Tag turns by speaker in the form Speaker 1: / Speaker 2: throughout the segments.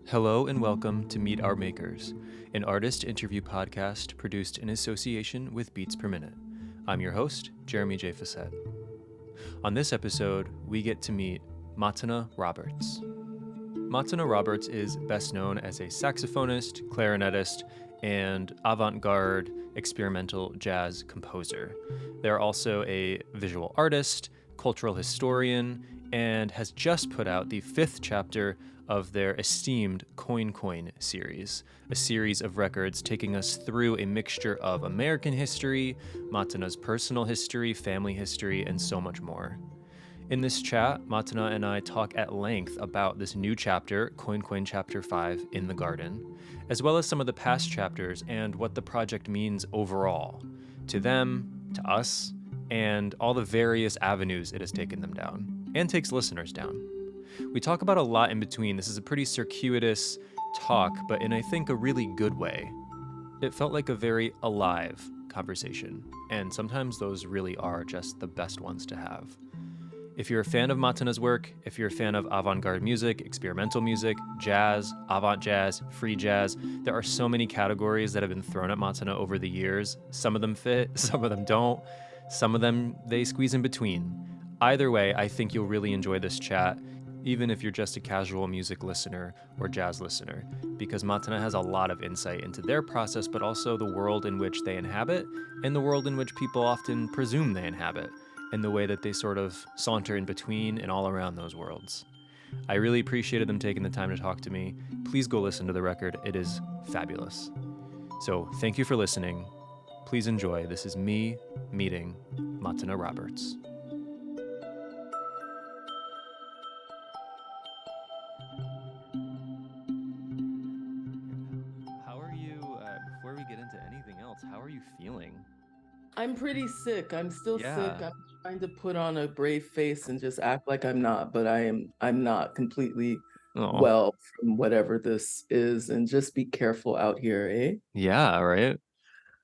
Speaker 1: Hello and welcome to Meet Our Makers, an artist interview podcast produced in association with Beats Per Minute. I'm your host, Jeremy J. Facette. On this episode, we get to meet Matana Roberts. Matana Roberts is best known as a saxophonist, clarinetist, and avant-garde experimental jazz composer. They're also a visual artist, cultural historian, and has just put out the 5th chapter of their esteemed Coin series, a series of records taking us through a mixture of American history, Matana's personal history, family history, and so much more. In this chat, Matana and I talk at length about this new chapter, Coin Chapter 5, in the Garden, as well as some of the past chapters and what the project means overall, to them, to us, and all the various avenues it has taken them down, and takes listeners down. We talk about a lot in between. This is a pretty circuitous talk, but in, I think, a really good way. It felt like a very alive conversation, and sometimes those really are just the best ones to have. If you're a fan of Matana's work, if you're a fan of avant-garde music, experimental music, jazz, avant jazz, free jazz, there are so many categories that have been thrown at Matana over the years. Some of them fit, some of them don't. Some of them, they squeeze in between. Either way, I think you'll really enjoy this chat, even if you're just a casual music listener or jazz listener, because Matana has a lot of insight into their process, but also the world in which they inhabit and the world in which people often presume they inhabit, and the way that they sort of saunter in between and all around those worlds. I really appreciated them taking the time to talk to me. Please go listen to the record. It is fabulous. So thank you for listening. Please enjoy. This is me meeting Matana Roberts. How are you, before we get into anything else, how are you feeling?
Speaker 2: I'm pretty sick. I'm still sick.
Speaker 1: Yeah.
Speaker 2: I'm trying to put on a brave face and just act like I'm not, but I'm not completely
Speaker 1: Oh,
Speaker 2: well from whatever this is, and just be careful out here, eh?
Speaker 1: yeah, right.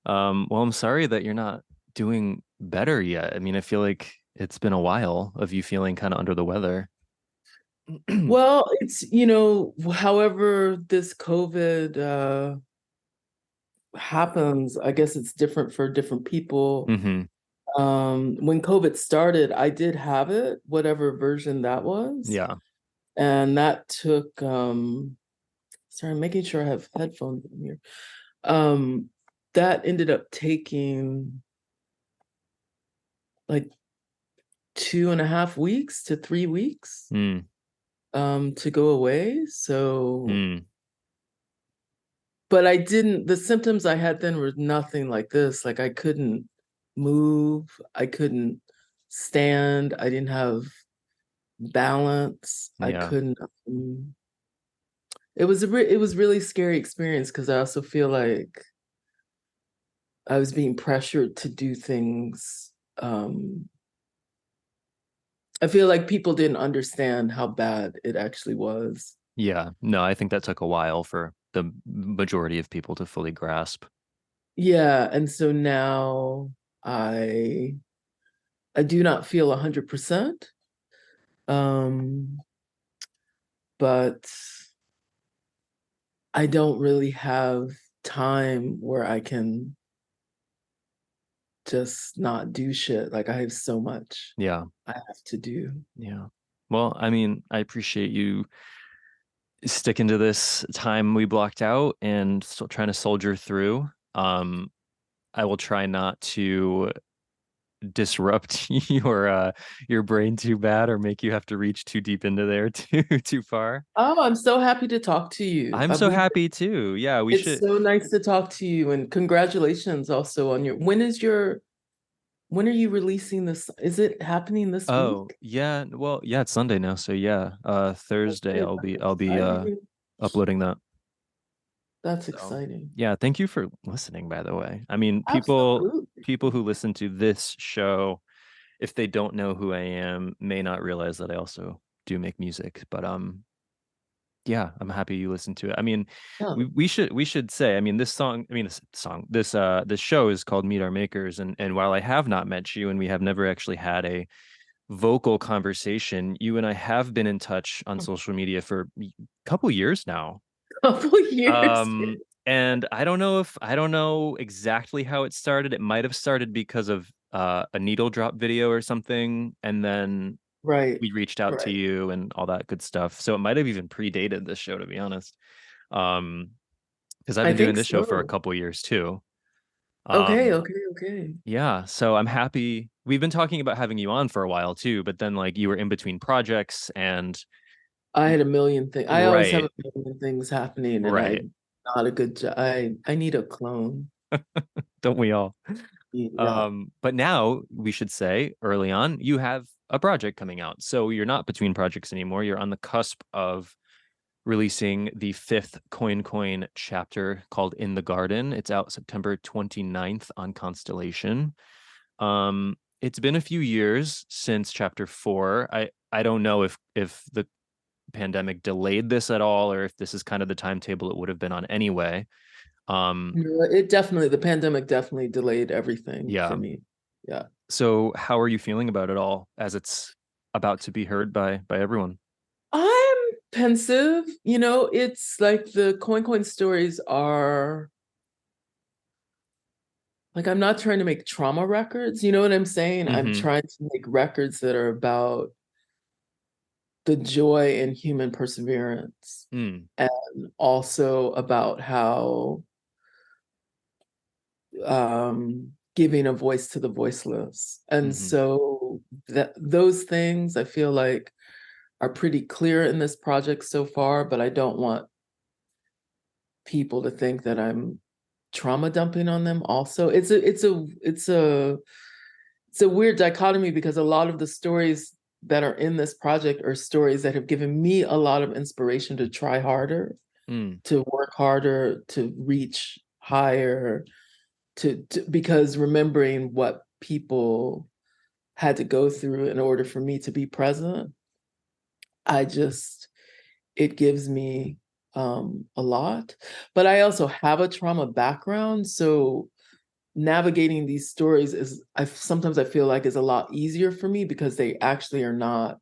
Speaker 1: Well, I'm sorry that you're not doing better yet. I mean, I feel like it's been a while of you feeling kind of under the weather.
Speaker 2: Well, it's, however this COVID happens, I guess it's different for different people.
Speaker 1: Hmm.
Speaker 2: When COVID started, I did have it, whatever version that was.
Speaker 1: Yeah.
Speaker 2: And that took sorry, I'm making sure I have headphones in here. Um, that ended up taking like 2.5 weeks to 3 weeks
Speaker 1: Mm.
Speaker 2: to go away. So,
Speaker 1: Mm.
Speaker 2: but the symptoms I had then were nothing like this. Like I couldn't move, I couldn't stand, I didn't have balance, I
Speaker 1: Yeah.
Speaker 2: couldn't. It was really scary experience because I also feel like I was being pressured to do things. I feel like people didn't understand how bad it actually was.
Speaker 1: Yeah. No, I think that took a while for the majority of people to fully grasp.
Speaker 2: Yeah, and so now I I do not feel 100%. Um, but I don't really have time where I can just not do shit. Like I have so much
Speaker 1: Yeah.
Speaker 2: I have to do.
Speaker 1: Yeah. Well, I mean, I appreciate you sticking to this time we blocked out and still trying to soldier through. Um, I will try not to disrupt your brain too bad or make you have to reach too deep into there too far.
Speaker 2: Oh, I'm so happy to talk to you.
Speaker 1: I'm so happy too. Yeah, we
Speaker 2: It's
Speaker 1: should.
Speaker 2: so nice to talk to you, and congratulations also on your, when are you releasing this? Is it happening this
Speaker 1: Oh,
Speaker 2: week?
Speaker 1: yeah. Well, yeah, it's Sunday now, so yeah. Thursday
Speaker 2: Okay,
Speaker 1: I'll be
Speaker 2: exciting.
Speaker 1: uploading that.
Speaker 2: That's
Speaker 1: So,
Speaker 2: exciting.
Speaker 1: yeah, thank you for listening, by the way. I mean,
Speaker 2: Absolutely.
Speaker 1: people who listen to this show, if they don't know who I am, may not realize that I also do make music. But yeah, I'm happy you listened to it. I mean,
Speaker 2: Yeah.
Speaker 1: we should say, I mean, this show is called Meet Our Makers, and while I have not met you and we have never actually had a vocal conversation, you and I have been in touch on social media for a couple years now.
Speaker 2: couple years.
Speaker 1: And I don't know exactly how it started. It might have started because of a needle drop video or something, and then
Speaker 2: Right,
Speaker 1: we reached out to
Speaker 2: right.
Speaker 1: you and all that good stuff. So it might have even predated this show, to be honest. Because I've
Speaker 2: I
Speaker 1: been doing
Speaker 2: think
Speaker 1: this show for a
Speaker 2: so.
Speaker 1: couple years too.
Speaker 2: Okay,
Speaker 1: Um,
Speaker 2: okay, okay.
Speaker 1: yeah, so I'm happy. We've been talking about having you on for a while too, but then like you were in between projects and
Speaker 2: I had a million things. I always have a
Speaker 1: right,
Speaker 2: million things happening, and
Speaker 1: right.
Speaker 2: I'm not a good job. I need a clone.
Speaker 1: Don't we all?
Speaker 2: Yeah.
Speaker 1: But now we should say early on, you have a project coming out. So you're not between projects anymore. You're on the cusp of releasing the fifth Coin chapter called In the Garden. It's out September 29th on Constellation. It's been a few years since chapter 4. I don't know if the pandemic delayed this at all or if this is kind of the timetable it would have been on anyway. Um,
Speaker 2: No, it definitely, the pandemic definitely delayed everything
Speaker 1: yeah.
Speaker 2: for me. Yeah.
Speaker 1: So how are you feeling about it all as it's about to be heard by everyone?
Speaker 2: I'm pensive. It's like the coin stories are like, I'm not trying to make trauma records. You know what I'm saying? I'm
Speaker 1: Mm-hmm.
Speaker 2: trying to make records that are about the joy in human perseverance,
Speaker 1: Mm.
Speaker 2: and also about how giving a voice to the voiceless. And
Speaker 1: Mm-hmm.
Speaker 2: so those things I feel like are pretty clear in this project so far, but I don't want people to think that I'm trauma dumping on them also. It's a weird dichotomy because a lot of the stories that are in this project are stories that have given me a lot of inspiration to try harder,
Speaker 1: Mm.
Speaker 2: to work harder, to reach higher, because remembering what people had to go through in order for me to be present, I just it gives me a lot. But I also have a trauma background, so navigating these stories is I sometimes I feel like is a lot easier for me because they actually are not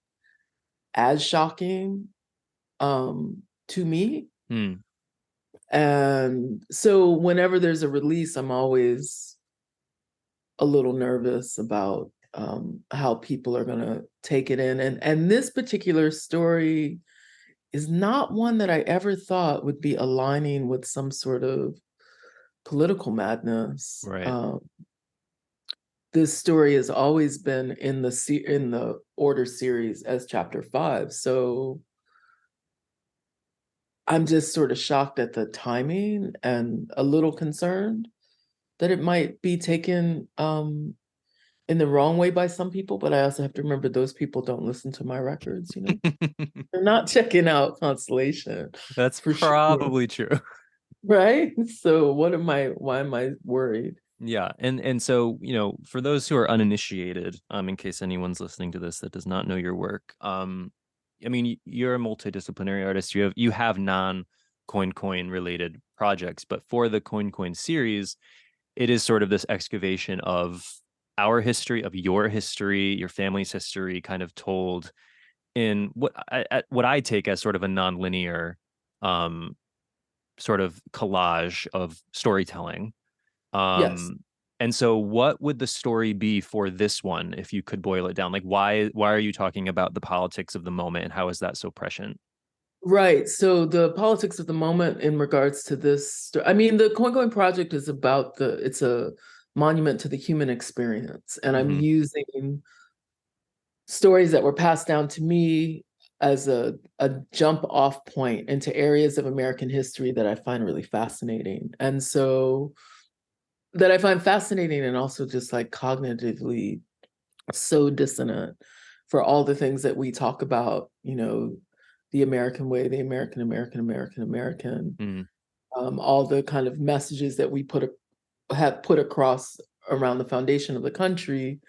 Speaker 2: as shocking to me.
Speaker 1: Mm.
Speaker 2: And so whenever there's a release, I'm always a little nervous about how people are going to take it in. And this particular story is not one that I ever thought would be aligning with some sort of political madness.
Speaker 1: Right.
Speaker 2: This story has always been in the Order series as chapter 5. So I'm just sort of shocked at the timing and a little concerned that it might be taken in the wrong way by some people, but I also have to remember those people don't listen to my records. They're not checking out Constellation
Speaker 1: That's
Speaker 2: for sure.
Speaker 1: probably true.
Speaker 2: Right? So why am I worried?
Speaker 1: Yeah, and so, for those who are uninitiated, in case anyone's listening to this that does not know your work, I mean, you're a multidisciplinary artist. You have non-coin related projects, but for the coin series, it is sort of this excavation of our history, of your family's history, kind of told in what I take as sort of a non-linear um sort of collage of storytelling.
Speaker 2: Yes.
Speaker 1: um, and so what would the story be for this one if you could boil it down? Like why are you talking about the politics of the moment and how is that so prescient?
Speaker 2: Right. So the politics of the moment in regards to this, I mean, the Coin Project is about it's a monument to the human experience. And I'm
Speaker 1: Mm-hmm.
Speaker 2: using stories that were passed down to me as a jump off point into areas of American history that I find really fascinating. And so that I find fascinating and also just like cognitively so dissonant for all the things that we talk about, the American way, the American,
Speaker 1: Mm-hmm.
Speaker 2: all the kind of messages that we have put across around the foundation of the country,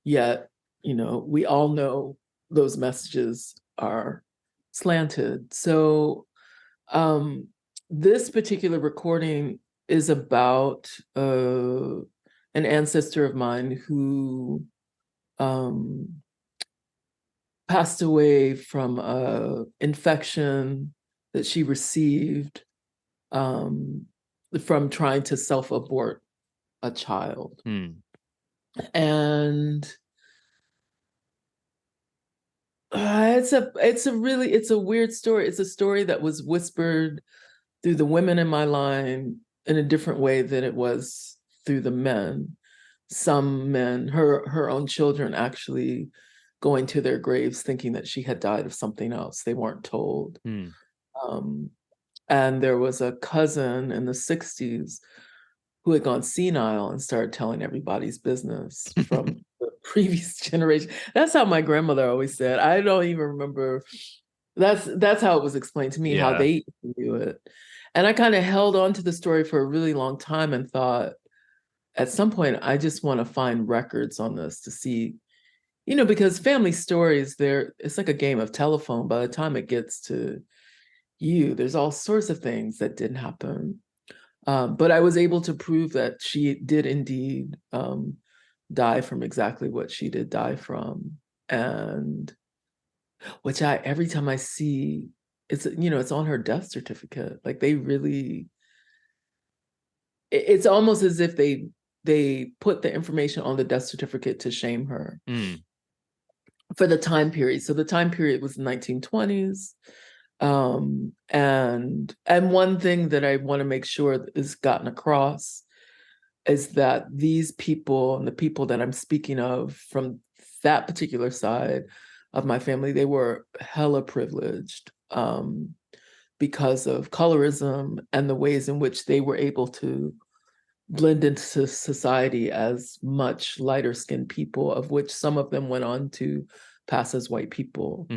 Speaker 2: yet, we all know those messages are slanted. So this particular recording is about an ancestor of mine who um, passed away from a infection that she received um, from trying to self-abort a child. And it's a weird story. It's a story that was whispered through the women in my line in a different way than it was through the men. Some men, her own children, actually going to their graves thinking that she had died of something else. They weren't told. Um, and there was a cousin in the 60s who had gone senile and started telling everybody's business from the previous generation. That's how my grandmother always said. I don't even remember. That's how it was explained to me, how they knew it. And I kind of held on to the story for a really long time and thought, at some point, I just want to find records on this to see, because family stories, it's like a game of telephone. By the time it gets to you, there's all sorts of things that didn't happen. But I was able to prove that she did indeed die from exactly what she did die from. And which every time I see, it's on her death certificate. Like they really, it's almost as if they put the information on the death certificate to shame her for the time period. So the time period was the 1920s. And one thing that I want to make sure is gotten across is that these people and the people that I'm speaking of from that particular side of my family, they were hella privileged because of colorism and the ways in which they were able to blend into society as much lighter skinned people, of which some of them went on to pass as white people.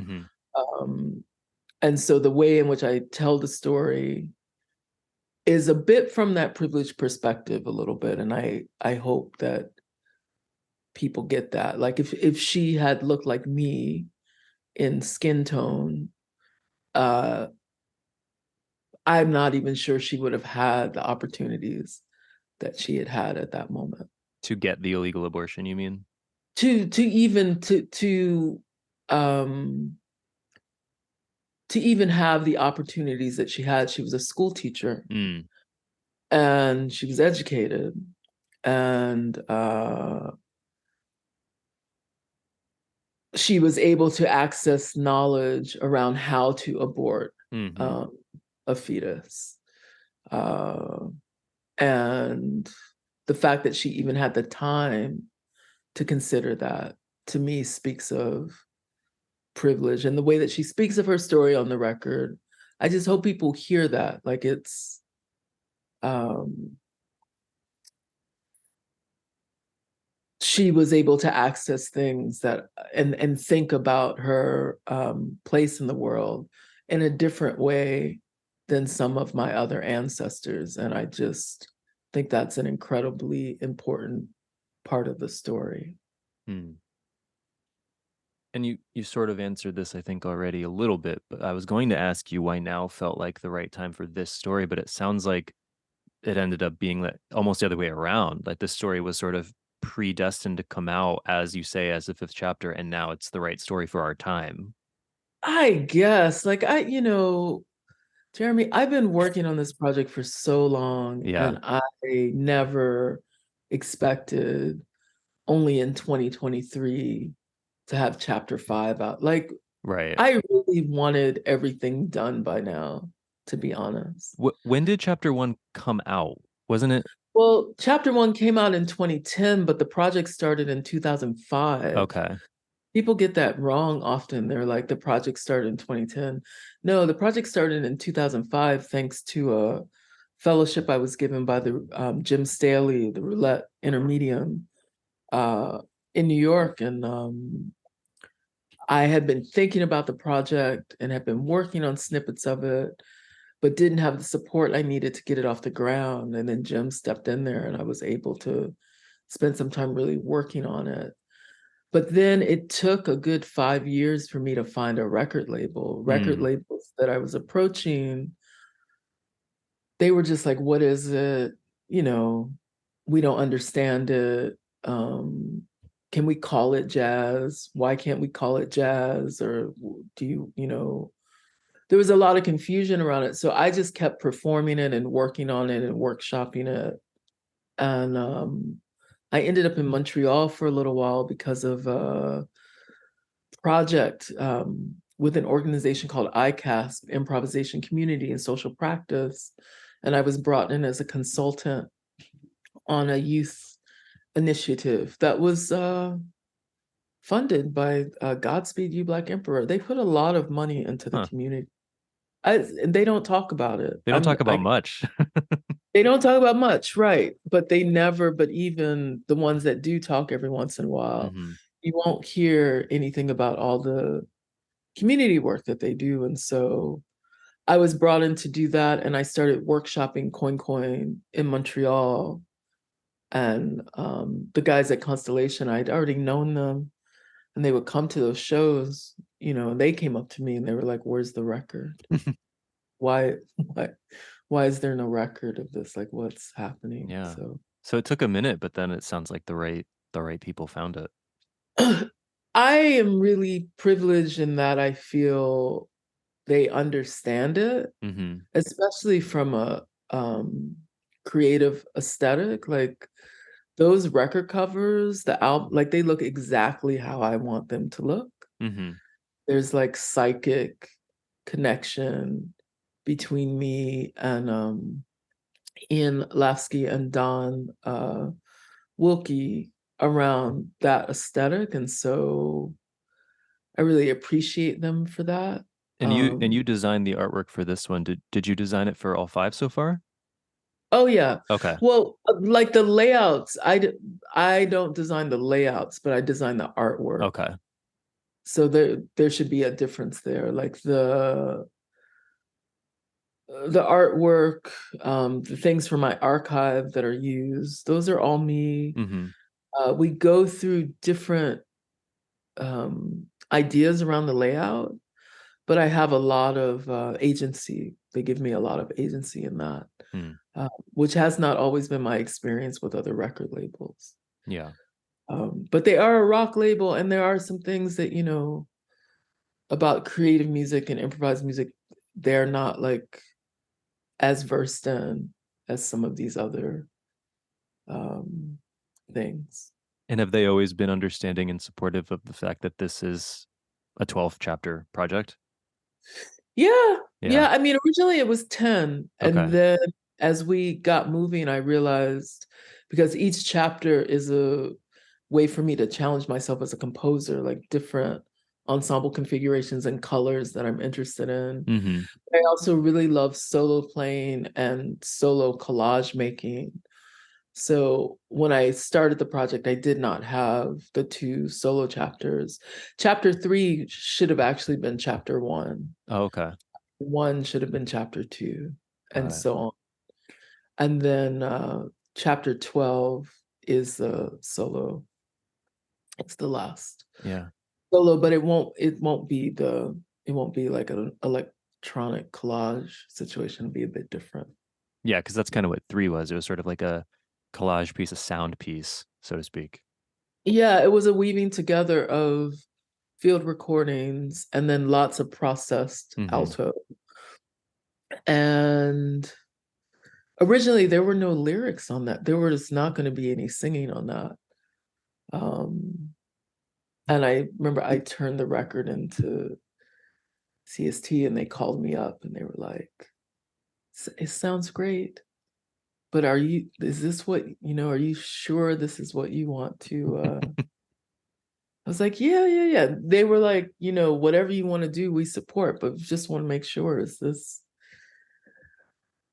Speaker 2: And so the way in which I tell the story is a bit from that privileged perspective a little bit. And I hope that people get that. Like if she had looked like me in skin tone, I'm not even sure she would have had the opportunities that she had at that moment.
Speaker 1: To get the illegal abortion, you mean?
Speaker 2: To even have the opportunities that she had. She was a school teacher and she was educated, and she was able to access knowledge around how to abort a fetus. And the fact that she even had the time to consider that, to me, speaks of privilege. And the way that she speaks of her story on the record, I just hope people hear that. Like it's, she was able to access things that, and think about her place in the world in a different way than some of my other ancestors. And I just think that's an incredibly important part of the story.
Speaker 1: And you sort of answered this, I think, already a little bit, but I was going to ask you why now felt like the right time for this story, but it sounds like it ended up being that almost the other way around. Like this story was sort of predestined to come out, as you say, as the fifth chapter, and now it's the right story for our time.
Speaker 2: I guess, like Jeremy, I've been working on this project for so long, and I never expected only in 2023 to have chapter 5 out. Like, I really wanted everything done by now, to be honest.
Speaker 1: When did chapter 1 come out? Wasn't it?
Speaker 2: Well, chapter 1 came out in 2010, but the project started in 2005.
Speaker 1: Okay.
Speaker 2: People get that wrong often. They're like, the project started in 2010. No, the project started in 2005, thanks to a fellowship I was given by the Jim Staley, the Roulette Intermedium in New York. And I had been thinking about the project and had been working on snippets of it, but didn't have the support I needed to get it off the ground. And then Jim stepped in there and I was able to spend some time really working on it. But then it took a good 5 years for me to find a record label. Record labels that I was approaching, they were just like, what is it? We don't understand it. Can we call it jazz? Why can't we call it jazz? Or do you there was a lot of confusion around it. So I just kept performing it and working on it and workshopping it. And I ended up in Montreal for a little while because of a project with an organization called cusp, Improvisation Community and Social Practice. And I was brought in as a consultant on a youth initiative that was funded by Godspeed You Black Emperor. They put a lot of money into the
Speaker 1: Huh.
Speaker 2: community. They don't talk about it.
Speaker 1: They don't talk about much.
Speaker 2: They don't talk about much, right? But they never, but even the ones that do talk every once in a while,
Speaker 1: Mm-hmm.
Speaker 2: you won't hear anything about all the community work that they do. And so I was brought in to do that, and I started workshopping Coin in Montreal. And the guys at Constellation, I'd already known them, and they would come to those shows, and they came up to me and they were like, "Where's the record? Why, why is there no record of this? Like, what's happening?"
Speaker 1: Yeah.
Speaker 2: So
Speaker 1: So it took a minute, but then it sounds like the right people found it.
Speaker 2: I am really privileged in that I feel they understand it,
Speaker 1: Mm-hmm.
Speaker 2: especially from a creative aesthetic. Like those record covers, the album, like they look exactly how I want them to look.
Speaker 1: Mm-hmm.
Speaker 2: There's like psychic connection between me and Ian Lasky and Don Wilkie around that aesthetic. And so I really appreciate them for that.
Speaker 1: And you designed the artwork for this one. Did you design it for all five so far?
Speaker 2: Oh yeah.
Speaker 1: Okay.
Speaker 2: Well, like the layouts, I don't design the layouts, but I design the artwork.
Speaker 1: Okay.
Speaker 2: So there should be a difference there. Like the artwork, the things from my archive that are used, those are all me.
Speaker 1: Mm-hmm.
Speaker 2: We go through different ideas around the layout, but I have a lot of agency. They give me a lot of agency in that,
Speaker 1: Mm.
Speaker 2: which has not always been my experience with other record labels.
Speaker 1: Yeah.
Speaker 2: But they are a rock label, and there are some things that, about creative music and improvised music, they're not like as versed in as some of these other things.
Speaker 1: And have they always been understanding and supportive of the fact that this is a 12 chapter project?
Speaker 2: Yeah.
Speaker 1: Yeah.
Speaker 2: Yeah. I mean, originally it was 10. And
Speaker 1: Okay.
Speaker 2: then as we got moving, I realized because each chapter is a way for me to challenge myself as a composer, like different ensemble configurations and colors that I'm interested in.
Speaker 1: Mm-hmm.
Speaker 2: I also really love solo playing and solo collage making. So when I started the project, I did not have the two solo chapters. Chapter 3 should have actually been chapter 1.
Speaker 1: Oh, okay.
Speaker 2: 1 should have been chapter 2,
Speaker 1: Got
Speaker 2: and
Speaker 1: it.
Speaker 2: so on. And then chapter 12 is the solo. It's the last
Speaker 1: Yeah.
Speaker 2: solo, but it won't be like an electronic collage situation. It'll be a bit different.
Speaker 1: Yeah, because that's kind of what 3 was. It was sort of like a collage piece, a sound piece, so to speak.
Speaker 2: Yeah, it was a weaving together of field recordings and then lots of processed
Speaker 1: Mm-hmm.
Speaker 2: alto. And originally there were no lyrics on that. There was not going to be any singing on that. And I remember I turned the record into CST and they called me up and they were like, "It sounds great, but is this what, are you sure this is what you want to?" I was like, yeah. They were like, whatever you want to do, we support, but just want to make sure is this.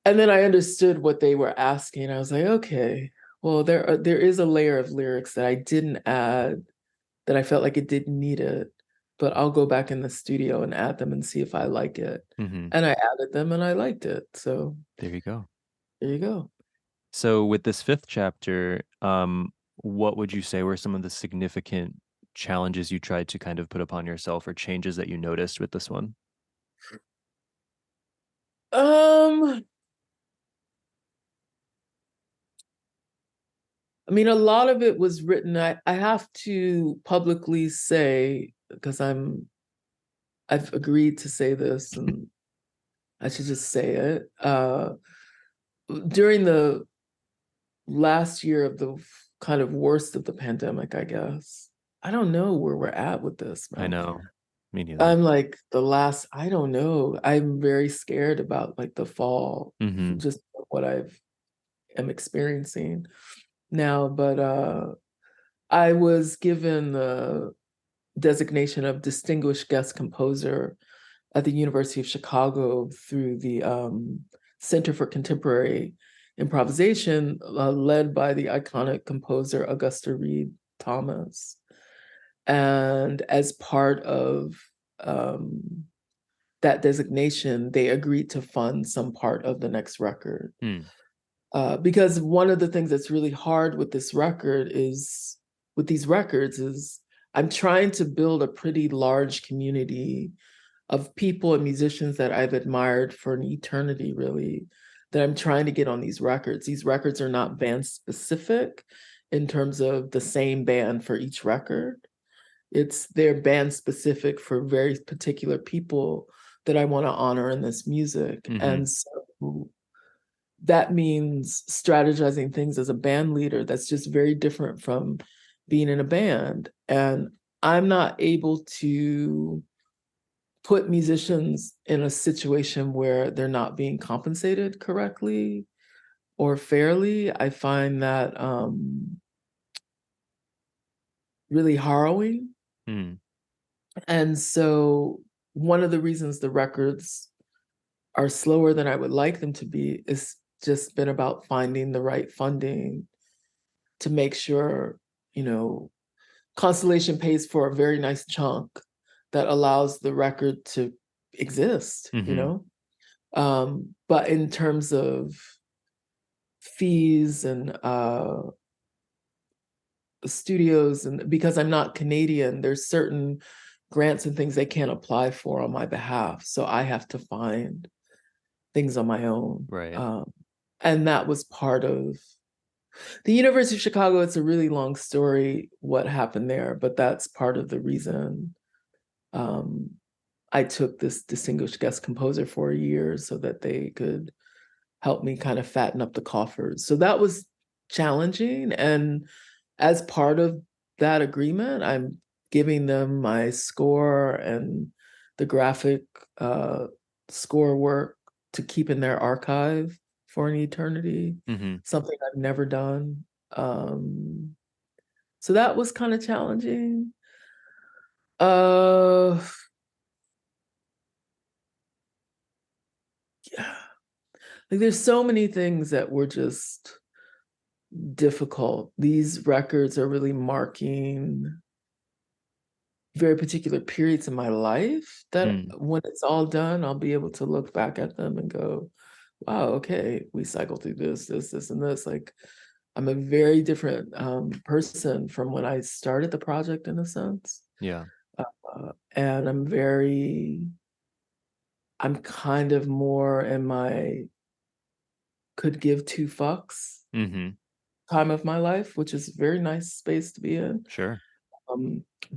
Speaker 2: And then I understood what they were asking. I was like, okay, well, there is a layer of lyrics that I didn't add that I felt like it didn't need it, but I'll go back in the studio and add them and see if I like it.
Speaker 1: Mm-hmm.
Speaker 2: And I added them and I liked it. So
Speaker 1: There you go.
Speaker 2: there you go.
Speaker 1: So with this fifth chapter, what would you say were some of the significant challenges you tried to kind of put upon yourself or changes that you noticed with this one?
Speaker 2: Um, I mean, a lot of it was written. I have to publicly say, because I've agreed to say this, and I should just say it. During the last year of the kind of worst of the pandemic, I guess. I don't know where we're at with this,
Speaker 1: I
Speaker 2: man.
Speaker 1: know. Me neither.
Speaker 2: I'm like I don't know. I'm very scared about like the fall, just what am experiencing now. But I was given the designation of distinguished guest composer at the University of Chicago through the Center for Contemporary Improvisation, led by the iconic composer Augusta Reed Thomas. And as part of that designation, they agreed to fund some part of the next record. Because one of the things that's really hard with these records is I'm trying to build a pretty large community of people and musicians that I've admired for an eternity, really, that I'm trying to get on these records. These records are not band specific in terms of the same band for each record. They're band specific for very particular people that I want to honor in this music. And so that means strategizing things as a band leader that's just very different from being in a band. And I'm not able to put musicians in a situation where they're not being compensated correctly or fairly. I find that really harrowing. And so one of the reasons the records are slower than I would like them to be is just been about finding the right funding to make sure, Constellation pays for a very nice chunk that allows the record to exist, but in terms of fees and studios, and because I'm not Canadian, there's certain grants and things they can't apply for on my behalf. So I have to find things on my own.
Speaker 1: Right.
Speaker 2: And that was part of the University of Chicago. It's a really long story, what happened there, but that's part of the reason I took this distinguished guest composer for a year so that they could help me kind of fatten up the coffers. So that was challenging. And as part of that agreement, I'm giving them my score and the graphic score work to keep in their archive for an eternity, something I've never done. So that was kind of challenging. Yeah. Like there's so many things that were just difficult. These records are really marking very particular periods in my life that when it's all done, I'll be able to look back at them and go, wow, okay, we cycled through this, and this. Like I'm a very different person from when I started the project, in a sense.
Speaker 1: Yeah.
Speaker 2: And I'm kind of more in my could give two fucks time of my life, which is a very nice space to be in.
Speaker 1: Sure.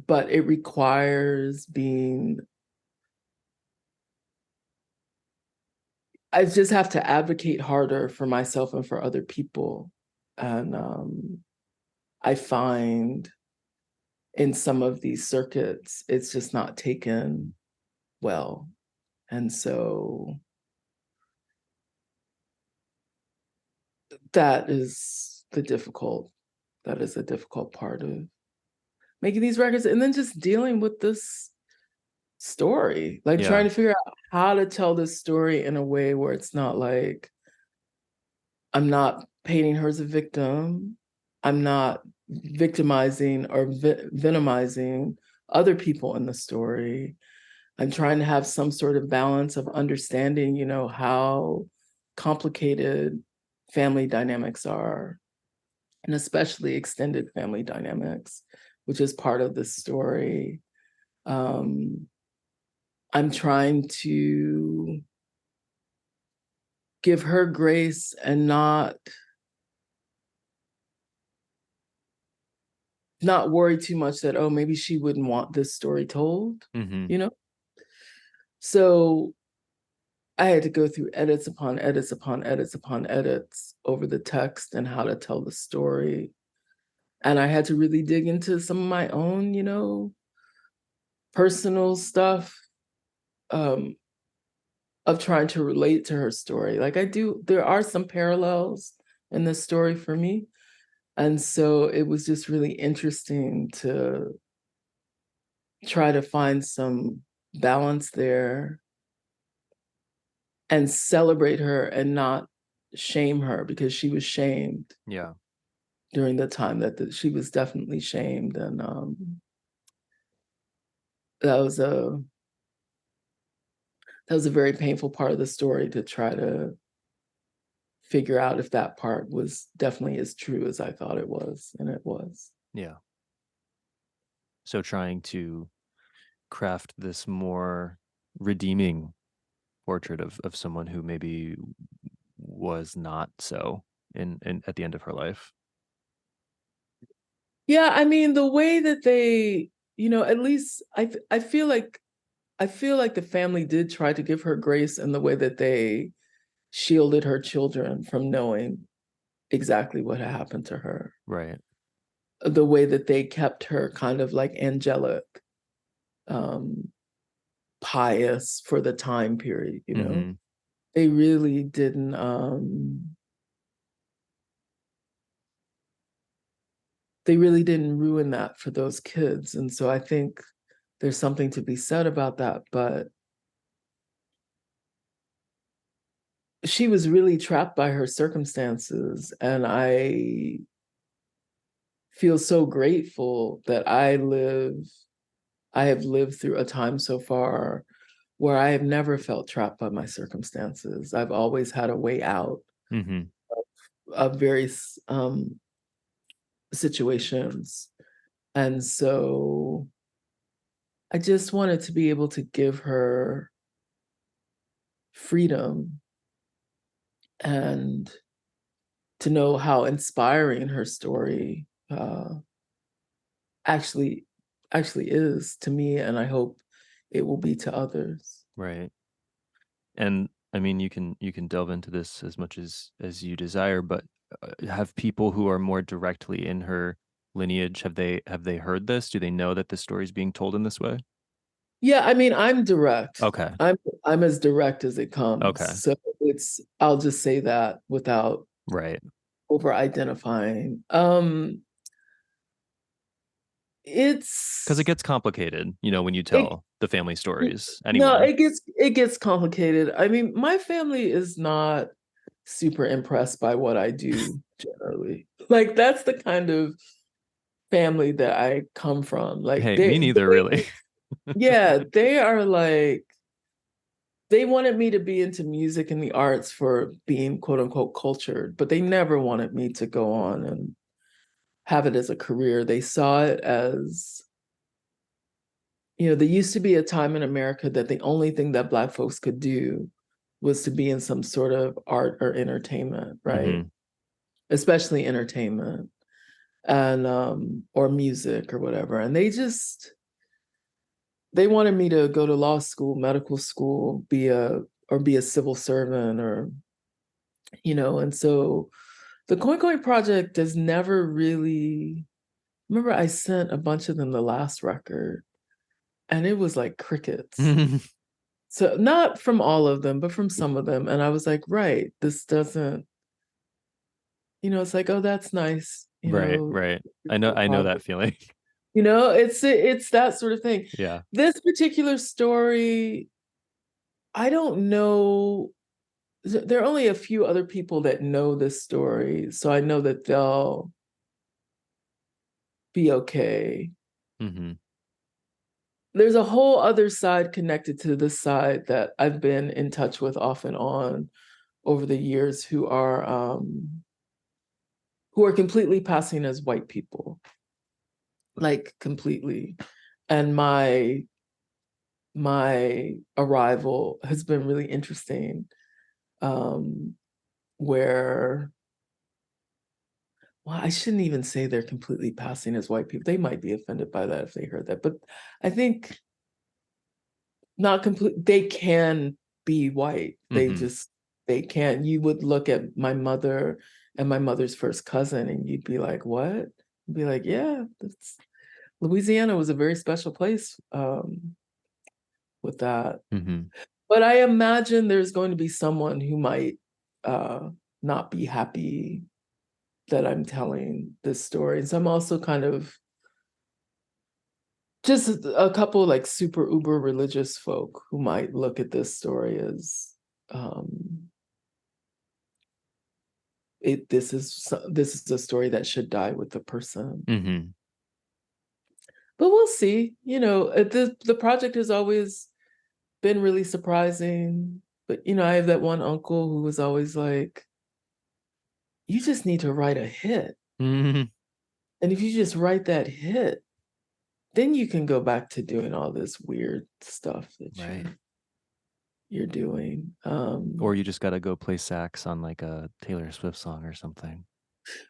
Speaker 2: But it requires I just have to advocate harder for myself and for other people. And I find in some of these circuits, it's just not taken well. And so that is a difficult part of making these records, and then just dealing with this story, like trying to figure out how to tell this story in a way where it's not like I'm not painting her as a victim, I'm not victimizing or victimizing other people in the story. I'm trying to have some sort of balance of understanding, how complicated family dynamics are, and especially extended family dynamics, which is part of this story. I'm trying to give her grace and not worry too much that, oh, maybe she wouldn't want this story told,
Speaker 1: Mm-hmm.
Speaker 2: So I had to go through edits upon edits upon edits upon edits over the text and how to tell the story. And I had to really dig into some of my own, personal stuff of trying to relate to her story. Like there are some parallels in this story for me. And so it was just really interesting to try to find some balance there and celebrate her and not shame her, because she was shamed.
Speaker 1: Yeah.
Speaker 2: During the time she was definitely shamed. And that was a very painful part of the story, to try to figure out if that part was definitely as true as I thought it was. And it was.
Speaker 1: Yeah. So trying to craft this more redeeming portrait of someone who maybe was not so in at the end of her life.
Speaker 2: Yeah, I mean, the way that they, at least I feel like the family did try to give her grace in the way that they shielded her children from knowing exactly what had happened to her.
Speaker 1: Right.
Speaker 2: The way that they kept her kind of like angelic, pious for the time period,
Speaker 1: Mm-hmm.
Speaker 2: They really didn't ruin that for those kids. And so I think there's something to be said about that. But she was really trapped by her circumstances. And I feel so grateful that I have lived through a time so far where I have never felt trapped by my circumstances. I've always had a way out
Speaker 1: Mm-hmm.
Speaker 2: of various situations. And so I just wanted to be able to give her freedom, and to know how inspiring her story actually is to me, and I hope it will be to others.
Speaker 1: Right. And I mean, you can delve into this as much as you desire, but have people who are more directly in her lineage, have they heard this? Do they know that the story is being told in this way?
Speaker 2: Yeah, I mean, I'm direct.
Speaker 1: Okay.
Speaker 2: I'm as direct as it comes.
Speaker 1: Okay.
Speaker 2: So I'll just say that without
Speaker 1: Right.
Speaker 2: over identifying. It's
Speaker 1: Because it gets complicated, when you
Speaker 2: it
Speaker 1: tell the family stories.
Speaker 2: no,
Speaker 1: Anyway.
Speaker 2: it gets complicated. I mean, my family is not super impressed by what I do generally. Like, that's the kind of family that I come from. Like,
Speaker 1: Hey, me neither, really.
Speaker 2: yeah, they are like, they wanted me to be into music and the arts for being quote unquote cultured, but they never wanted me to go on and have it as a career. They saw it as, there used to be a time in America that the only thing that Black folks could do was to be in some sort of art or entertainment, right?
Speaker 1: Mm-hmm.
Speaker 2: Especially entertainment, and or music or whatever. And they wanted me to go to law school, medical school, be a civil servant, or and so the Coin Coin Project has never really. Remember, I sent a bunch of them the last record, and it was like crickets. So not from all of them, but from some of them. And I was like, right, this doesn't, it's like, oh, that's nice.
Speaker 1: Right. I know that feeling.
Speaker 2: It's that sort of thing.
Speaker 1: Yeah.
Speaker 2: This particular story, I don't know. There are only a few other people that know this story. So I know that they'll be okay.
Speaker 1: Mm-hmm.
Speaker 2: There's a whole other side connected to this side that I've been in touch with off and on over the years, who are completely passing as white people, like completely. And my arrival has been really interesting, where, well, I shouldn't even say they're completely passing as white people. They might be offended by that if they heard that, but I think not complete. They can be white. They can't. You would look at my mother and my mother's first cousin and you'd be like, what? You'd be like, yeah, Louisiana was a very special place with that. But I imagine there's going to be someone who might not be happy that I'm telling this story. And so I'm also kind of just a couple like super uber religious folk who might look at this story as this is a story that should die with the person. But we'll see. The project has always been really surprising. But I have that one uncle who was always like, you just need to write a hit. And if you just write that hit, then you can go back to doing all this weird stuff that you're doing.
Speaker 1: Or you just got to go play sax on like a Taylor Swift song or something.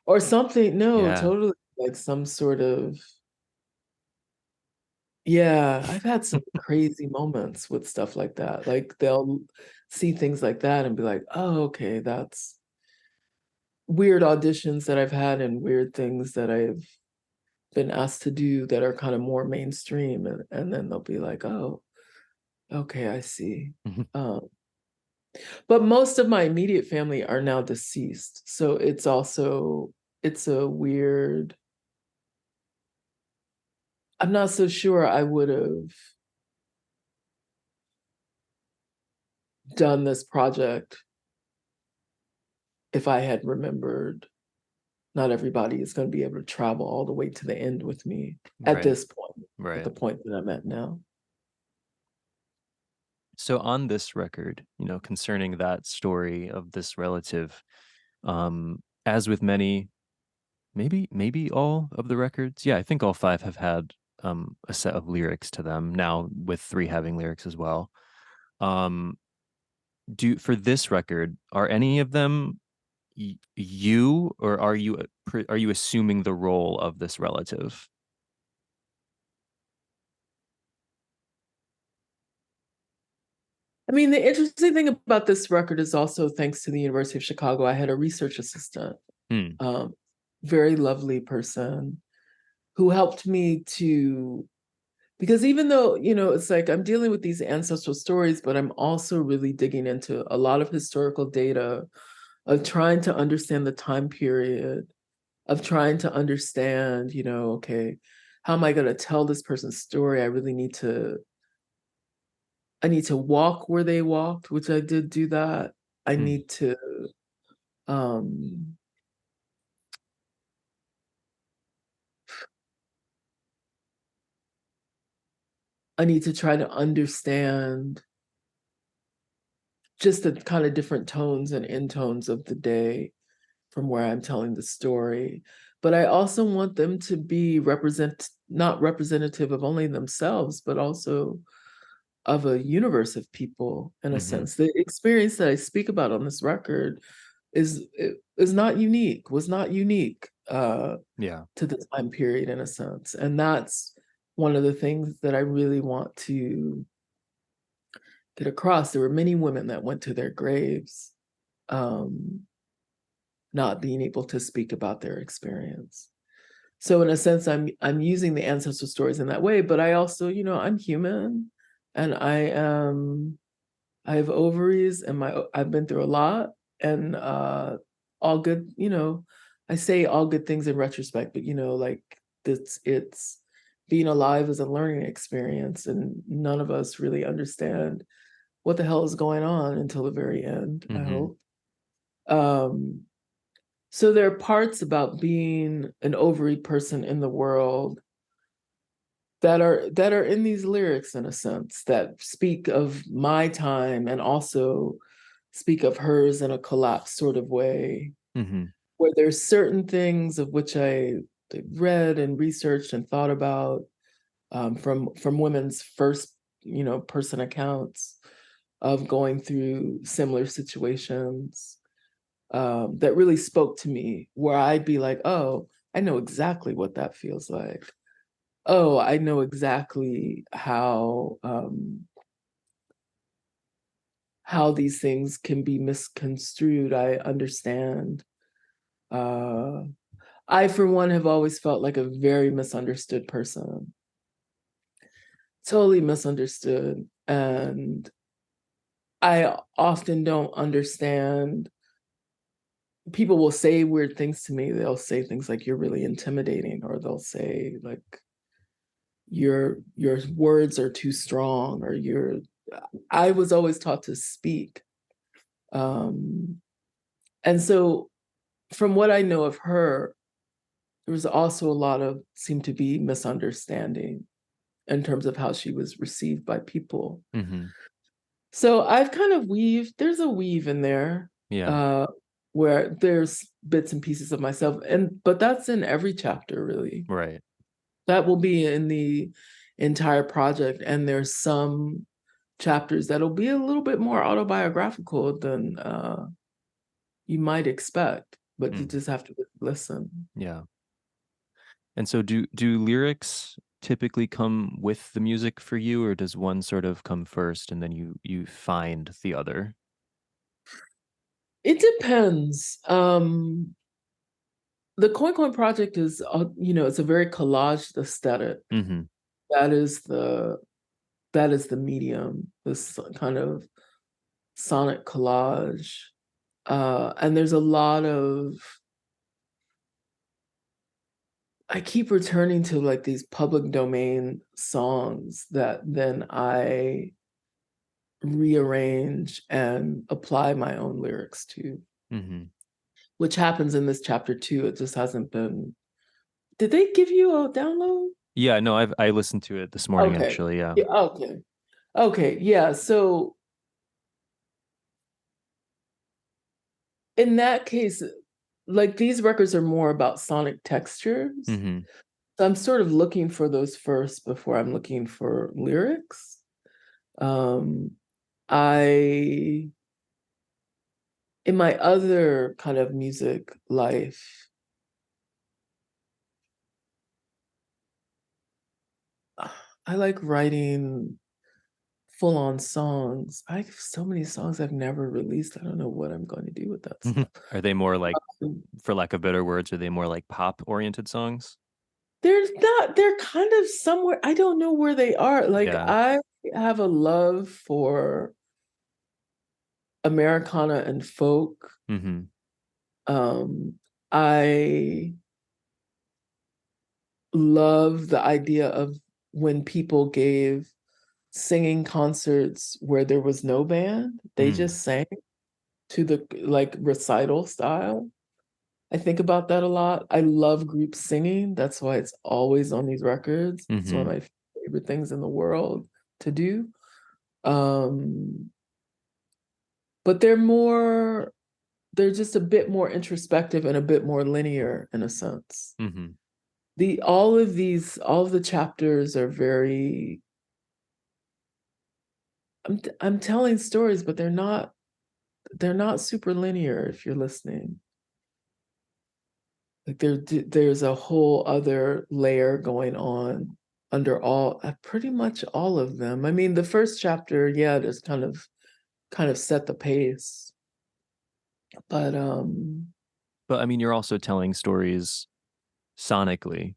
Speaker 2: Or something. No, totally. Like some sort of. Yeah, I've had some crazy moments with stuff like that. Like they'll see things like that and be like, oh, okay, that's weird auditions that I've had and weird things that I've been asked to do that are kind of more mainstream. And then they'll be like, oh, okay, I see. But most of my immediate family are now deceased. So it's a weird, I'm not so sure I would have done this project if I had remembered not everybody is going to be able to travel all the way to the end with me at this point, at the point that I'm at now.
Speaker 1: So on this record, concerning that story of this relative, as with many, maybe all of the records, I think all 5 have had a set of lyrics to them, now with 3 having lyrics as well. For this record, are any of them you, or are you assuming the role of this relative?
Speaker 2: I mean, the interesting thing about this record is also thanks to the University of Chicago, I had a research assistant, very lovely person who helped me because even though, it's like I'm dealing with these ancestral stories, but I'm also really digging into a lot of historical data of trying to understand the time period, of trying to understand, okay, how am I going to tell this person's story? I need to walk where they walked, which I did do that. I need to try to understand just the kind of different tones and intones of the day from where I'm telling the story. But I also want them to be not representative of only themselves, but also of a universe of people, in a sense. The experience that I speak about on this record was not unique to the time period, in a sense. And that's one of the things that I really want to get across. There were many women that went to their graves not being able to speak about their experience. So in a sense, I'm using the ancestral stories in that way, but I also, I'm human, and I have ovaries, and I've been through a lot, and all good, I say all good things in retrospect, but like it's being alive is a learning experience, and none of us really understand what the hell is going on until the very end, I hope. So there are parts about being an ovary person in the world that are in these lyrics, in a sense, that speak of my time and also speak of hers in a collapsed sort of way, where there's certain things of which I read and researched and thought about from women's first person accounts of going through similar situations that really spoke to me, where I'd be like, oh, I know exactly what that feels like. Oh, I know exactly how how these things can be misconstrued. I understand. I, for one, have always felt like a very misunderstood person, totally misunderstood. And I often don't understand. People will say weird things to me. They'll say things like, "You're really intimidating," or they'll say like, your words are too strong, or I was always taught to speak. And so from what I know of her, there was also a lot of seemed to be misunderstanding in terms of how she was received by people.
Speaker 1: Mm-hmm.
Speaker 2: So I've kind of there's a weave in there,
Speaker 1: Yeah.
Speaker 2: where there's bits and pieces of myself, but that's in every chapter, really.
Speaker 1: Right.
Speaker 2: That will be in the entire project, and there's some chapters that'll be a little bit more autobiographical than you might expect, but you
Speaker 1: Mm.
Speaker 2: just have to listen.
Speaker 1: Yeah. And so do lyrics typically come with the music for you, or does one sort of come first and then you find the other?
Speaker 2: It depends. The Coin Coin project is, it's a very collaged aesthetic.
Speaker 1: Mm-hmm.
Speaker 2: That is the medium, this kind of sonic collage. And there's a lot of, I keep returning to like these public domain songs that then I rearrange and apply my own lyrics to,
Speaker 1: Mm-hmm.
Speaker 2: which happens in this chapter too. It just hasn't been. Did they give you a download?
Speaker 1: Yeah, no, I listened to it this morning
Speaker 2: Okay.
Speaker 1: actually, yeah.
Speaker 2: Yeah, okay. Okay. Yeah. So in that case, like these records are more about sonic textures.
Speaker 1: Mm-hmm.
Speaker 2: So I'm sort of looking for those first before I'm looking for lyrics. Um, I, in my other kind of music life, I like writing full-on songs. I have so many songs I've never released. I don't know what I'm going to do with that stuff.
Speaker 1: Are they more like,
Speaker 2: Um,
Speaker 1: for lack of better words, are they more like pop oriented songs?
Speaker 2: they're kind of somewhere. I don't know where they are. Like
Speaker 1: Yeah.
Speaker 2: I have a love for Americana and folk.
Speaker 1: Mm-hmm.
Speaker 2: I love the idea of when people gave singing concerts where there was no band, they
Speaker 1: Mm.
Speaker 2: just sang to the like recital style. I think about that a lot. I love group singing. That's why it's always on these records. It's one
Speaker 1: Mm-hmm.
Speaker 2: of my favorite things in the world to do. Um, but they're just a bit more introspective and a bit more linear in a sense.
Speaker 1: Mm-hmm.
Speaker 2: All of the chapters are very, I'm telling stories, but they're not super linear if you're listening. Like there's a whole other layer going on under pretty much all of them. I mean, the first chapter, yeah, just kind of set the pace. But
Speaker 1: But I mean, you're also telling stories sonically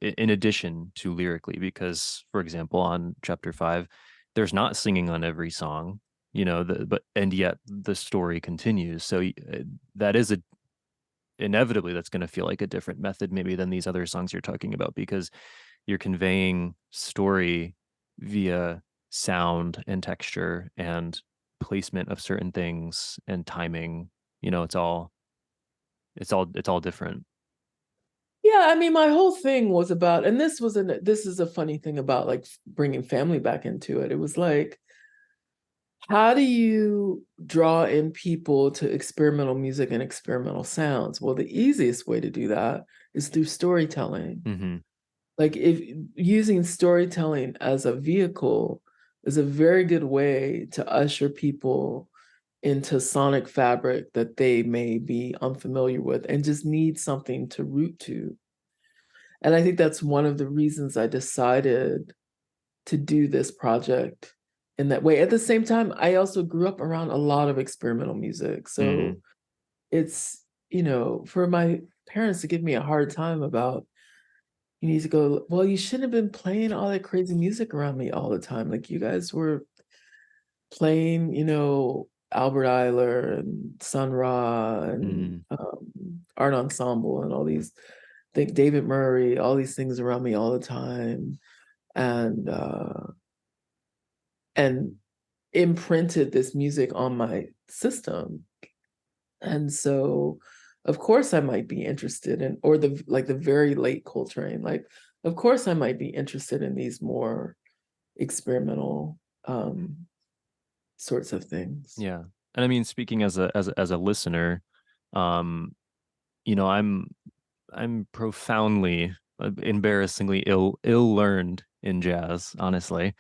Speaker 1: in addition to lyrically, because for example, on chapter 5, there's not singing on every song, but and yet the story continues. So that is a inevitably that's going to feel like a different method maybe than these other songs you're talking about, because you're conveying story via sound and texture and placement of certain things and timing. It's all different.
Speaker 2: yeah, I mean, my whole thing was about, and this is a funny thing about like bringing family back into it. It was like, how do you draw in people to experimental music and experimental sounds? Well, the easiest way to do that is through storytelling.
Speaker 1: Mm-hmm.
Speaker 2: Like if using storytelling as a vehicle is a very good way to usher people into sonic fabric that they may be unfamiliar with and just need something to root to. And I think that's one of the reasons I decided to do this project in that way. At the same time, I also grew up around a lot of experimental music. So it's, for my parents to give me a hard time about, you need to go, well, you shouldn't have been playing all that crazy music around me all the time. Like you guys were playing, Albert Eiler and Sun Ra and Art Ensemble and all these, I think David Murray, all these things around me all the time. And imprinted this music on my system. And so of course I might be interested in, or the very late Coltrane, like of course I might be interested in these more experimental sorts of things.
Speaker 1: Yeah. And I mean, speaking as a listener, I'm profoundly, embarrassingly ill learned in jazz, honestly.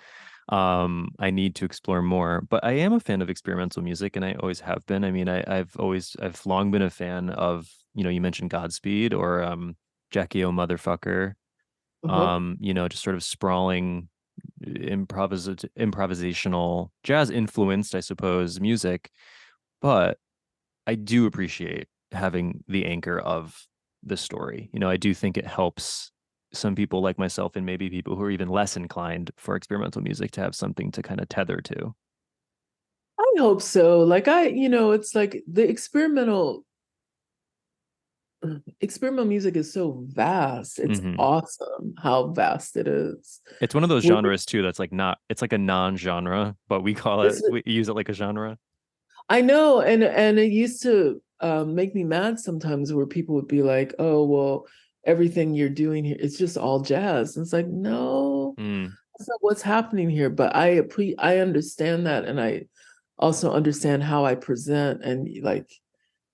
Speaker 1: I need to explore more, but I am a fan of experimental music, and I always have been. I mean, I've long been a fan of, you mentioned Godspeed or Jackie O Motherfucker.
Speaker 2: Uh-huh.
Speaker 1: Just sort of sprawling improvisational jazz influenced, I suppose, music. But I do appreciate having the anchor of the story. I do think it helps some people like myself and maybe people who are even less inclined for experimental music to have something to kind of tether to.
Speaker 2: I hope so. Like it's like the experimental music is so vast. It's awesome how vast it is.
Speaker 1: It's one of those
Speaker 2: We're,
Speaker 1: genres too that's like not, it's like a non-genre, but we use it like a genre.
Speaker 2: I know, and it used to make me mad sometimes where people would be like, "Oh, well, everything you're doing here, it's just all jazz." And it's like, no,
Speaker 1: Mm,
Speaker 2: that's not what's happening here. But I understand that, and I also understand how I present and like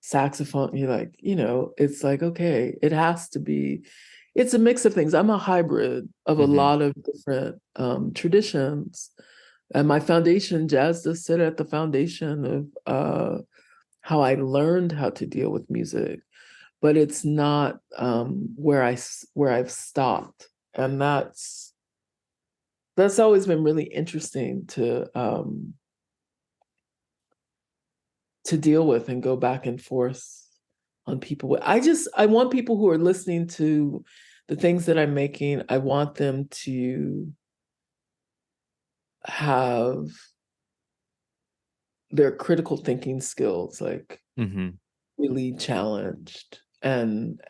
Speaker 2: saxophone. You're like, it's like okay, it has to be. It's a mix of things. I'm a hybrid of a
Speaker 1: hmm
Speaker 2: lot of different traditions. And my foundation, jazz does sit at the foundation of how I learned how to deal with music, but it's not where I've stopped, and that's always been really interesting to deal with and go back and forth on people. I want people who are listening to the things that I'm making. I want them to have their critical thinking skills like
Speaker 1: hmm
Speaker 2: really challenged, and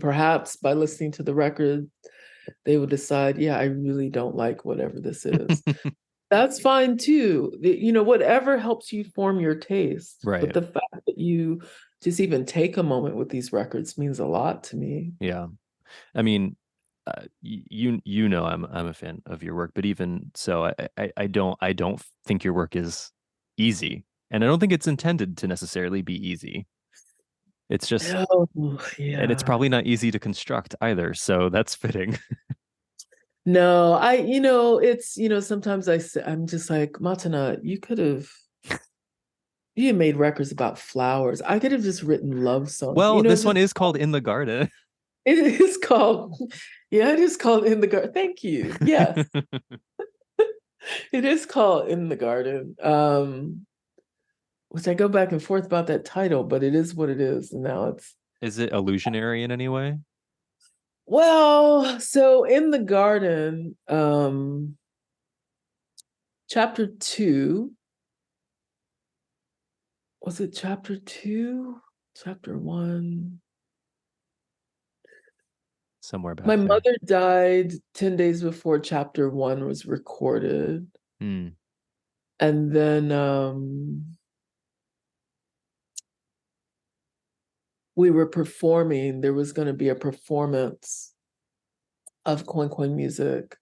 Speaker 2: perhaps by listening to the record they would decide, yeah, I really don't like whatever this is. That's fine too. Whatever helps you form your taste, but
Speaker 1: Right.
Speaker 2: the fact that you just even take a moment with these records means a lot to me.
Speaker 1: Yeah. I mean, I'm a fan of your work, but even so, I don't think your work is easy, and I don't think it's intended to necessarily be easy. It's just,
Speaker 2: Oh
Speaker 1: and it's
Speaker 2: yeah.
Speaker 1: probably not easy to construct either. So that's fitting.
Speaker 2: No, it's sometimes I'm just like, Matana, you made records about flowers. I could have just written love songs.
Speaker 1: Well, this one
Speaker 2: Just
Speaker 1: is called In the Garden.
Speaker 2: it is called, yeah, it is called In the Garden. Thank you. Yes, it is called In the Garden. Which I go back and forth about that title, but it is what it is. And now it's
Speaker 1: Is it illusionary in any way?
Speaker 2: well, so In the Garden, chapter 2, was it chapter 2? Chapter 1?
Speaker 1: Somewhere back
Speaker 2: My
Speaker 1: there.
Speaker 2: mother died 10 days before chapter 1 was recorded.
Speaker 1: Hmm.
Speaker 2: And then we were performing, there was going to be a performance of Coin Coin music.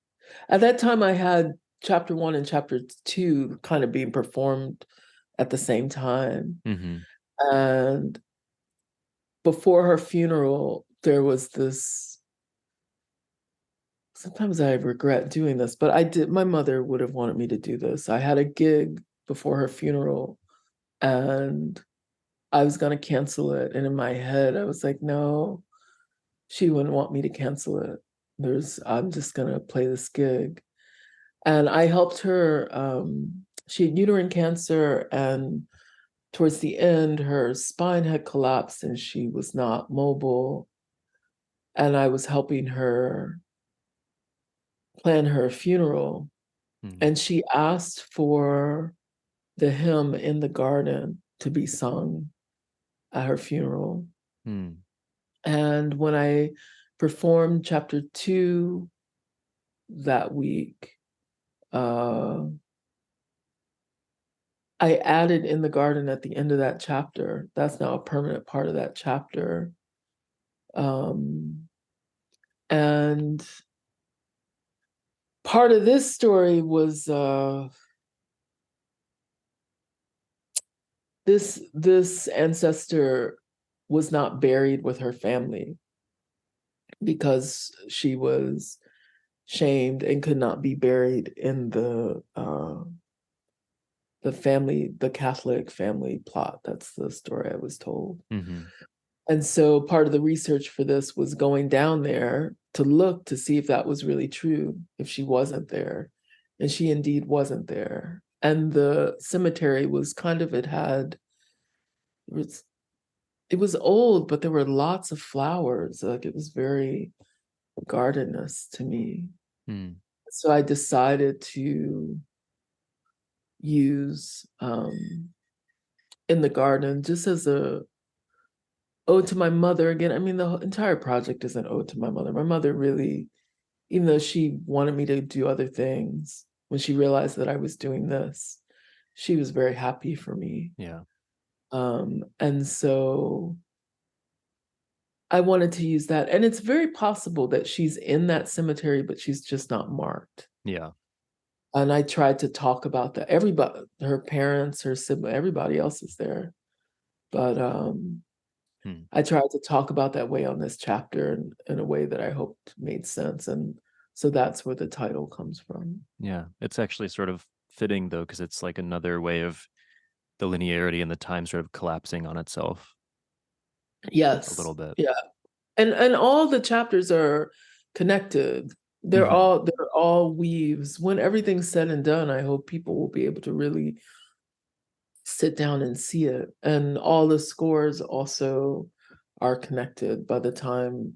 Speaker 2: At that time, I had chapter 1 and chapter 2 kind of being performed at the same time.
Speaker 1: hmm
Speaker 2: And before her funeral, there was this. Sometimes I regret doing this, but I did. My mother would have wanted me to do this. I had a gig before her funeral, and I was going to cancel it. And in my head, I was like, no, she wouldn't want me to cancel it. I'm just going to play this gig. And I helped her. She had uterine cancer, and towards the end, her spine had collapsed and she was not mobile. And I was helping her plan her funeral. And she asked for the hymn In the Garden to be sung at her funeral. And when I performed chapter 2 that week, I added In the Garden at the end of that chapter. That's now a permanent part of that chapter. And part of this story was this ancestor was not buried with her family because she was shamed and could not be buried in the Catholic family plot. That's the story I was told. And so part of the research for this was going down there to look to see if that was really true, if she wasn't there. And she indeed wasn't there. And the cemetery was kind of, it was old, but there were lots of flowers. Like, it was very gardenous to me. So I decided to use In the Garden just as a ode to my mother. Again, I mean, the entire project is an ode to my mother. My mother really, even though she wanted me to do other things, when she realized that I was doing this, she was very happy for me.
Speaker 1: Yeah.
Speaker 2: And so I wanted to use that. And it's very possible that she's in that cemetery, but she's just not marked.
Speaker 1: Yeah.
Speaker 2: And I tried to talk about that. Everybody, her parents, her sibling, everybody else is there. But I tried to talk about that way on this chapter in a way that I hoped made sense. And so that's where the title comes from.
Speaker 1: Yeah. It's actually sort of fitting, though, because it's like another way of the linearity and the time sort of collapsing on itself.
Speaker 2: Yes.
Speaker 1: A little bit.
Speaker 2: Yeah. And all the chapters are connected. They're all weaves. When everything's said and done, I hope people will be able to really sit down and see it. And all the scores also are connected. By the time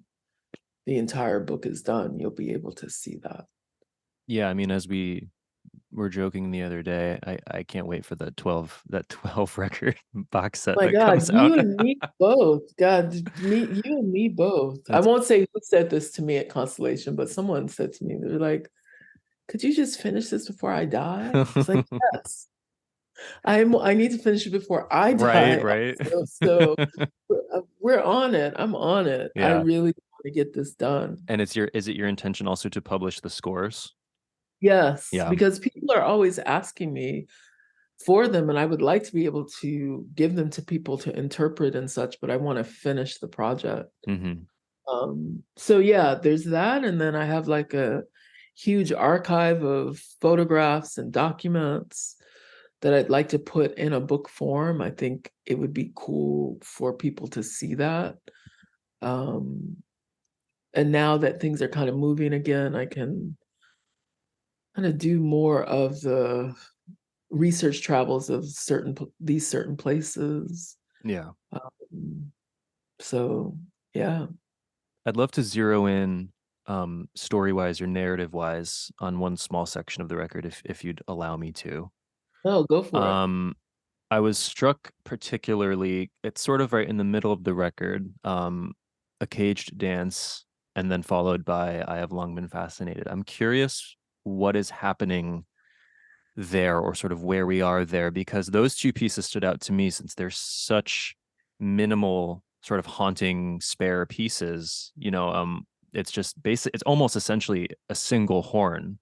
Speaker 2: the entire book is done, you'll be able to see that.
Speaker 1: Yeah, I mean, as we were joking the other day, I can't wait for the 12 record box set that
Speaker 2: God,
Speaker 1: comes out.
Speaker 2: you and me both. God, you and me both. I won't say who said this to me at Constellation, but someone said to me, they're like, could you just finish this before I die? It's like, yes. I need to finish it before I die.
Speaker 1: Right.
Speaker 2: So we're on it. I'm on it.
Speaker 1: Yeah.
Speaker 2: I really want to get this done.
Speaker 1: And is it your intention also to publish the scores?
Speaker 2: Yes.
Speaker 1: Yeah.
Speaker 2: Because people are always asking me for them, and I would like to be able to give them to people to interpret and such, but I want to finish the project. So yeah, there's that. And then I have like a huge archive of photographs and documents that I'd like to put in a book form. I think it would be cool for people to see that. And now that things are kind of moving again, I can kind of do more of the research travels of these certain places.
Speaker 1: Yeah.
Speaker 2: So yeah.
Speaker 1: I'd love to zero in story-wise or narrative-wise on one small section of the record if you'd allow me to.
Speaker 2: Oh, go for it.
Speaker 1: I was struck particularly, it's sort of right in the middle of the record, a caged dance, and then followed by I Have Long Been Fascinated. I'm curious what is happening there, or sort of where we are there, because those two pieces stood out to me since they're such minimal, sort of haunting, spare pieces. It's just basic, it's almost essentially a single horn.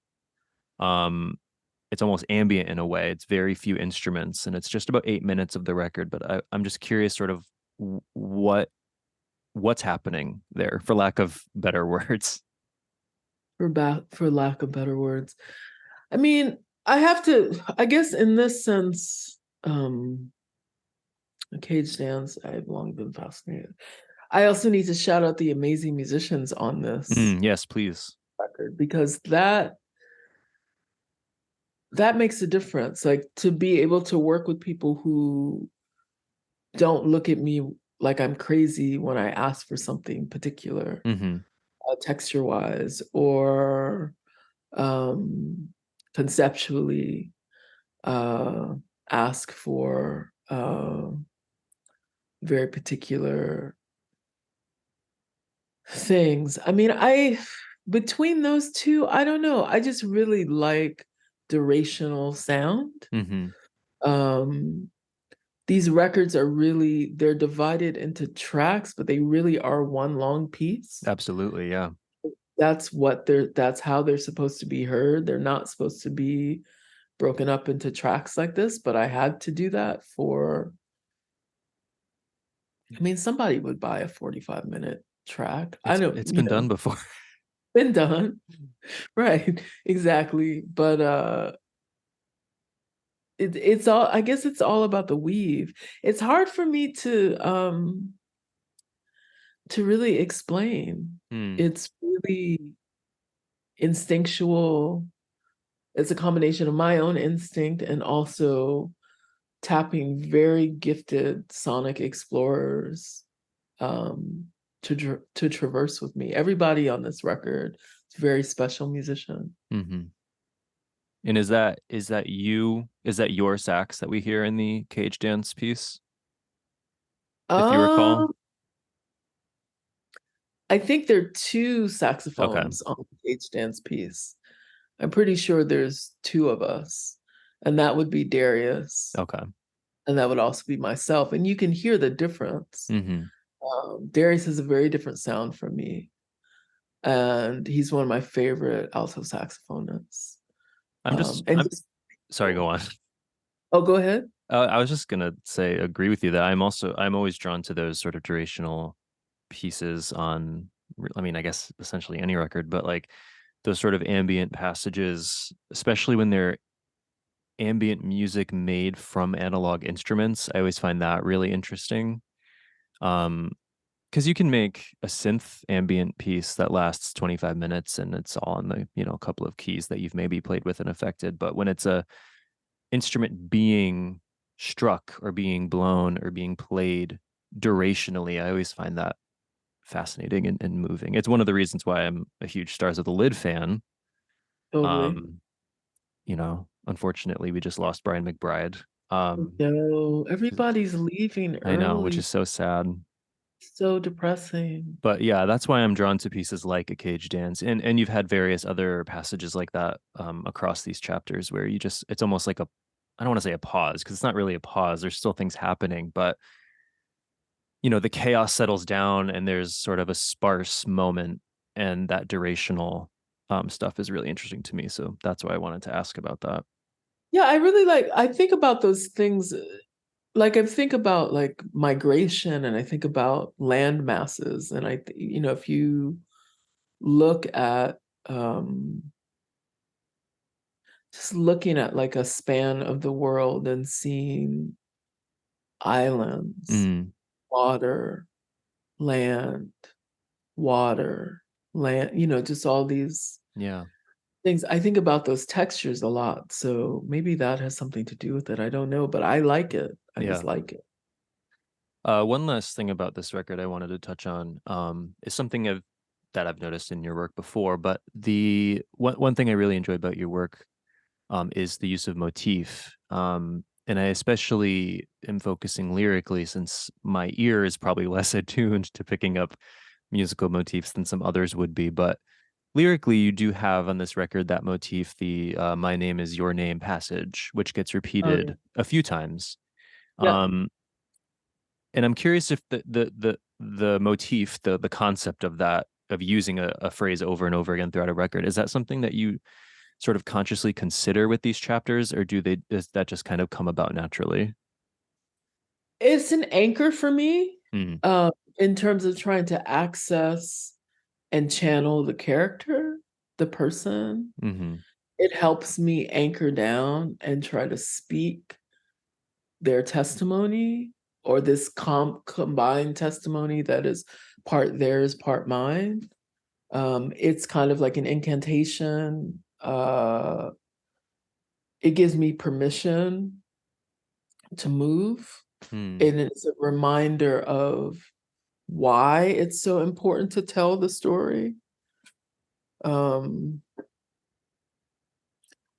Speaker 1: It's almost ambient in a way. It's very few instruments, and it's just about 8 minutes of the record. But I'm just curious, sort of what's happening there, for lack of better words.
Speaker 2: For lack of better words, I mean, I guess in this sense, a cage dance, I've long been fascinated. I also need to shout out the amazing musicians on this
Speaker 1: Yes, please.
Speaker 2: record, because that that makes a difference. Like to be able to work with people who don't look at me like I'm crazy when I ask for something particular,
Speaker 1: Mm-hmm.
Speaker 2: texture wise or um, conceptually uh, ask for very particular things. I mean, between those two, I don't know. I just really like durational sound.
Speaker 1: Mm-hmm.
Speaker 2: Um, these records are really, they're divided into tracks, but they really are one long piece.
Speaker 1: Absolutely, yeah.
Speaker 2: That's how they're supposed to be heard. They're not supposed to be broken up into tracks like this, but I had to do that I mean, somebody would buy a 45-minute track. I don't,
Speaker 1: It's been done before.
Speaker 2: been done. Right, exactly. But it's all, I guess it's all about the weave. It's hard for me to really explain.
Speaker 1: Hmm.
Speaker 2: It's really instinctual. It's a combination of my own instinct and also tapping very gifted sonic explorers um, to traverse with me. Everybody on this record is a very special musician.
Speaker 1: Mm-hmm. And is that your sax that we hear in the cage dance piece, if you recall?
Speaker 2: Um, I think there are two
Speaker 1: Okay.
Speaker 2: saxophones on the cage dance piece. I'm pretty sure there's two of us, and that would be Darius,
Speaker 1: Okay.
Speaker 2: and that would also be myself. And you can hear the difference.
Speaker 1: Mm-hmm.
Speaker 2: Darius has a very different sound from me, and he's one of my favorite alto saxophonists. And
Speaker 1: I'm
Speaker 2: just
Speaker 1: sorry, go on.
Speaker 2: oh, go ahead.
Speaker 1: I was just gonna say, agree with you that I'm always drawn to those sort of durational pieces on, I mean, I guess essentially any record, but like those sort of ambient passages, especially when they're ambient music made from analog instruments. I always find that really interesting. Um, because you can make a synth ambient piece that lasts 25 minutes and it's all in the, a couple of keys that you've maybe played with and affected. But when it's a instrument being struck or being blown or being played durationally, I always find that fascinating and moving. It's one of the reasons why I'm a huge Stars of the Lid fan.
Speaker 2: Totally.
Speaker 1: Um, Unfortunately, we just lost Brian McBride.
Speaker 2: No, everybody's leaving
Speaker 1: I know, which
Speaker 2: early.
Speaker 1: is so sad.
Speaker 2: So depressing.
Speaker 1: But yeah, that's why I'm drawn to pieces like A Cage Dance. And you've had various other passages like that across these chapters where it's almost like I don't want to say a pause because it's not really a pause. There's still things happening, but the chaos settles down and there's sort of a sparse moment, and that durational stuff is really interesting to me. So that's why I wanted to ask about that.
Speaker 2: Yeah, I think about those things. Like I think about like migration and I think about land masses. And if you look at just looking at like a span of the world and seeing islands,
Speaker 1: Mm,
Speaker 2: water, land, water, land, just all these
Speaker 1: yeah,
Speaker 2: things. I think about those textures a lot. So maybe that has something to do with it. I don't know, but I like it. I just
Speaker 1: yeah.
Speaker 2: like it.
Speaker 1: One last thing about this record I wanted to touch on is something that I've noticed in your work before, but the one thing I really enjoy about your work is the use of motif. And I especially am focusing lyrically since my ear is probably less attuned to picking up musical motifs than some others would be. But lyrically, you do have on this record that motif, the "My name is your name" passage, which gets
Speaker 2: Oh yeah.
Speaker 1: repeated a few times.
Speaker 2: Yeah.
Speaker 1: Um, and I'm curious if the motif, the concept of that, of using a phrase over and over again throughout a record, is that something that you sort of consciously consider with these chapters, or does that just kind of come about naturally?
Speaker 2: It's an anchor for me
Speaker 1: Mm,
Speaker 2: in terms of trying to access and channel the character, the person.
Speaker 1: hmm.
Speaker 2: It helps me anchor down and try to speak their testimony or this combined testimony that is part theirs, part mine. It's kind of like an incantation. it gives me permission to move.
Speaker 1: Hmm.
Speaker 2: And it's a reminder of why it's so important to tell the story. Um,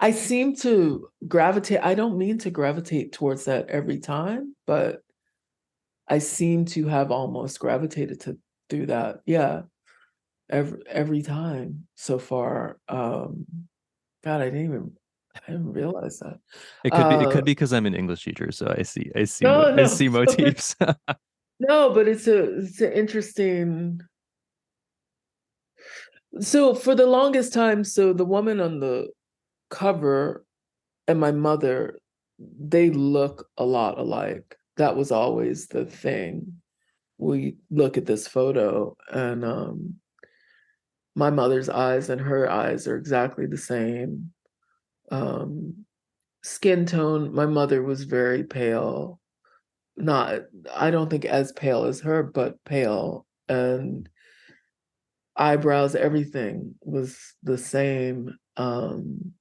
Speaker 2: I seem to gravitate, I don't mean to gravitate towards that every time, but I seem to have almost gravitated to through that. Yeah, every time so far. God, I didn't realize that.
Speaker 1: It
Speaker 2: Uh
Speaker 1: could be because I'm an English teacher, so
Speaker 2: no,
Speaker 1: I
Speaker 2: no.
Speaker 1: see motifs.
Speaker 2: No, but it's an interesting. So for the longest time, so the woman on the cover and my mother, they look a lot alike. That was always the thing. We look at this photo and my mother's eyes and her eyes are exactly the same. Um, Skin tone, my mother was very pale. Not, I don't think as pale as her, but pale. And eyebrows, everything was the same. And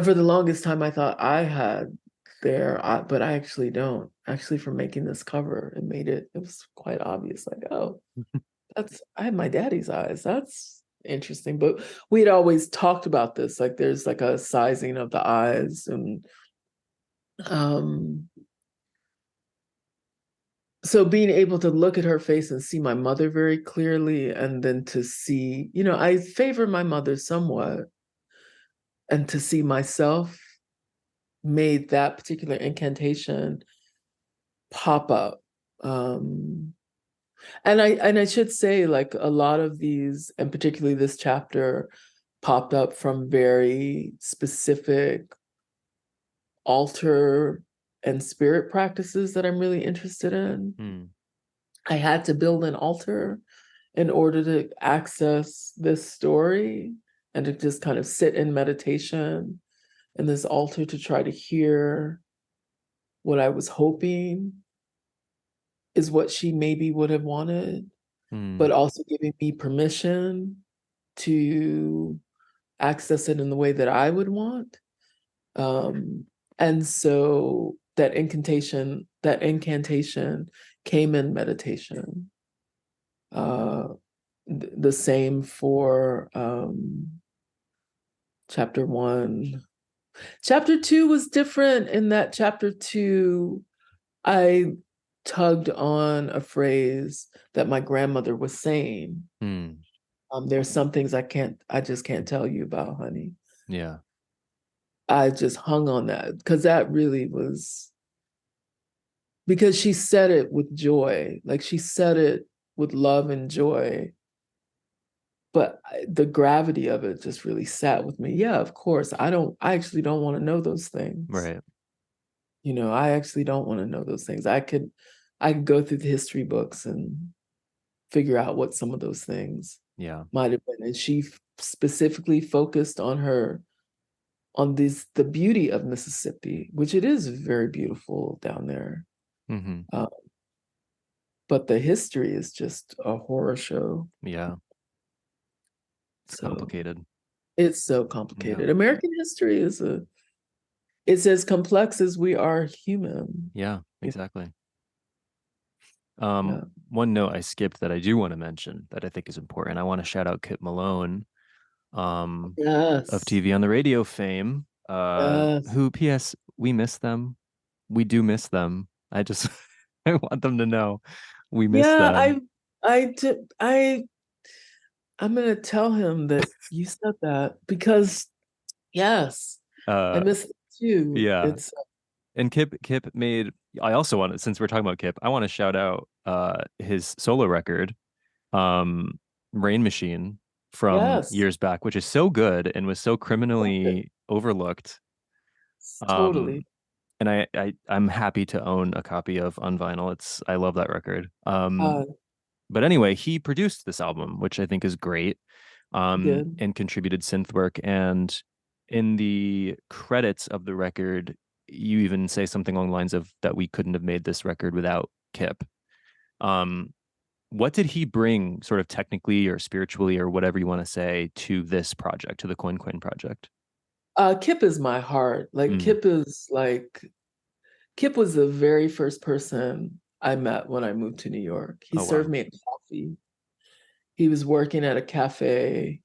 Speaker 2: for the longest time, I thought I had but I actually don't. Actually, for making this cover, it was quite obvious. Like, oh, I have my daddy's eyes. That's interesting. But we had always talked about this. Like, there's like a sizing of the eyes, and um, so being able to look at her face and see my mother very clearly, and then to see, I favor my mother somewhat, and to see myself made that particular incantation pop up. Um, and I should say, like, a lot of these, and particularly this chapter, popped up from very specific altar and spirit practices that I'm really interested in.
Speaker 1: Hmm.
Speaker 2: I had to build an altar in order to access this story and to just kind of sit in meditation in this altar to try to hear what I was hoping is what she maybe would have wanted,
Speaker 1: Hmm.
Speaker 2: but also giving me permission to access it in the way that I would want. And so that incantation came in meditation. Uh, the same for chapter one. Chapter two was different in that chapter two, I tugged on a phrase that my grandmother was saying.
Speaker 1: Hmm.
Speaker 2: There's some things I just can't tell you about, honey.
Speaker 1: Yeah.
Speaker 2: I just hung on that because that really was, because she said it with joy, like she said it with love and joy. But the gravity of it just really sat with me. Yeah, of course. I actually don't want to know those things.
Speaker 1: Right.
Speaker 2: I actually don't want to know those things. I could go through the history books and figure out what some of those things
Speaker 1: Yeah.
Speaker 2: might have been. And she specifically focused on the beauty of Mississippi, which it is very beautiful down there.
Speaker 1: Hmm.
Speaker 2: Uh, but the history is just a horror show.
Speaker 1: Yeah. It's
Speaker 2: So
Speaker 1: complicated.
Speaker 2: it's so
Speaker 1: Yeah.
Speaker 2: complicated. American history it's as complex as we are human.
Speaker 1: Yeah,
Speaker 2: You
Speaker 1: exactly.
Speaker 2: know?
Speaker 1: One note I skipped that I do want to mention that I think is important. I want to shout out Kip Malone, um, of
Speaker 2: Yes.
Speaker 1: TV on the radio fame,
Speaker 2: Yes.
Speaker 1: who, P.S., we miss them. We do miss them. I just, I want them to know we miss
Speaker 2: Yeah,
Speaker 1: them.
Speaker 2: I'm gonna tell him that you said that because yes, I
Speaker 1: Uh,
Speaker 2: miss it too.
Speaker 1: yeah.
Speaker 2: It's
Speaker 1: And Kip made, I also want to, since we're talking about Kip, I want to shout out his solo record, um, Rain Machine from
Speaker 2: yes,
Speaker 1: years back, which is so good and was so
Speaker 2: love it.
Speaker 1: criminally overlooked.
Speaker 2: Totally.
Speaker 1: And I'm happy to own a copy of on vinyl. I love that record.
Speaker 2: Uh,
Speaker 1: But anyway, he produced this album, which I think is great,
Speaker 2: Did.
Speaker 1: and contributed synth work. And in the credits of the record, you even say something along the lines of that we couldn't have made this record without Kip. Um, what did he bring, sort of technically or spiritually or whatever you want to say, to this project, to the Coin Coin project?
Speaker 2: Kip is my heart. Like
Speaker 1: Mm.
Speaker 2: Kip was the very first person I met when I moved to New York. He
Speaker 1: Oh, wow.
Speaker 2: served me a coffee. He was working at a cafe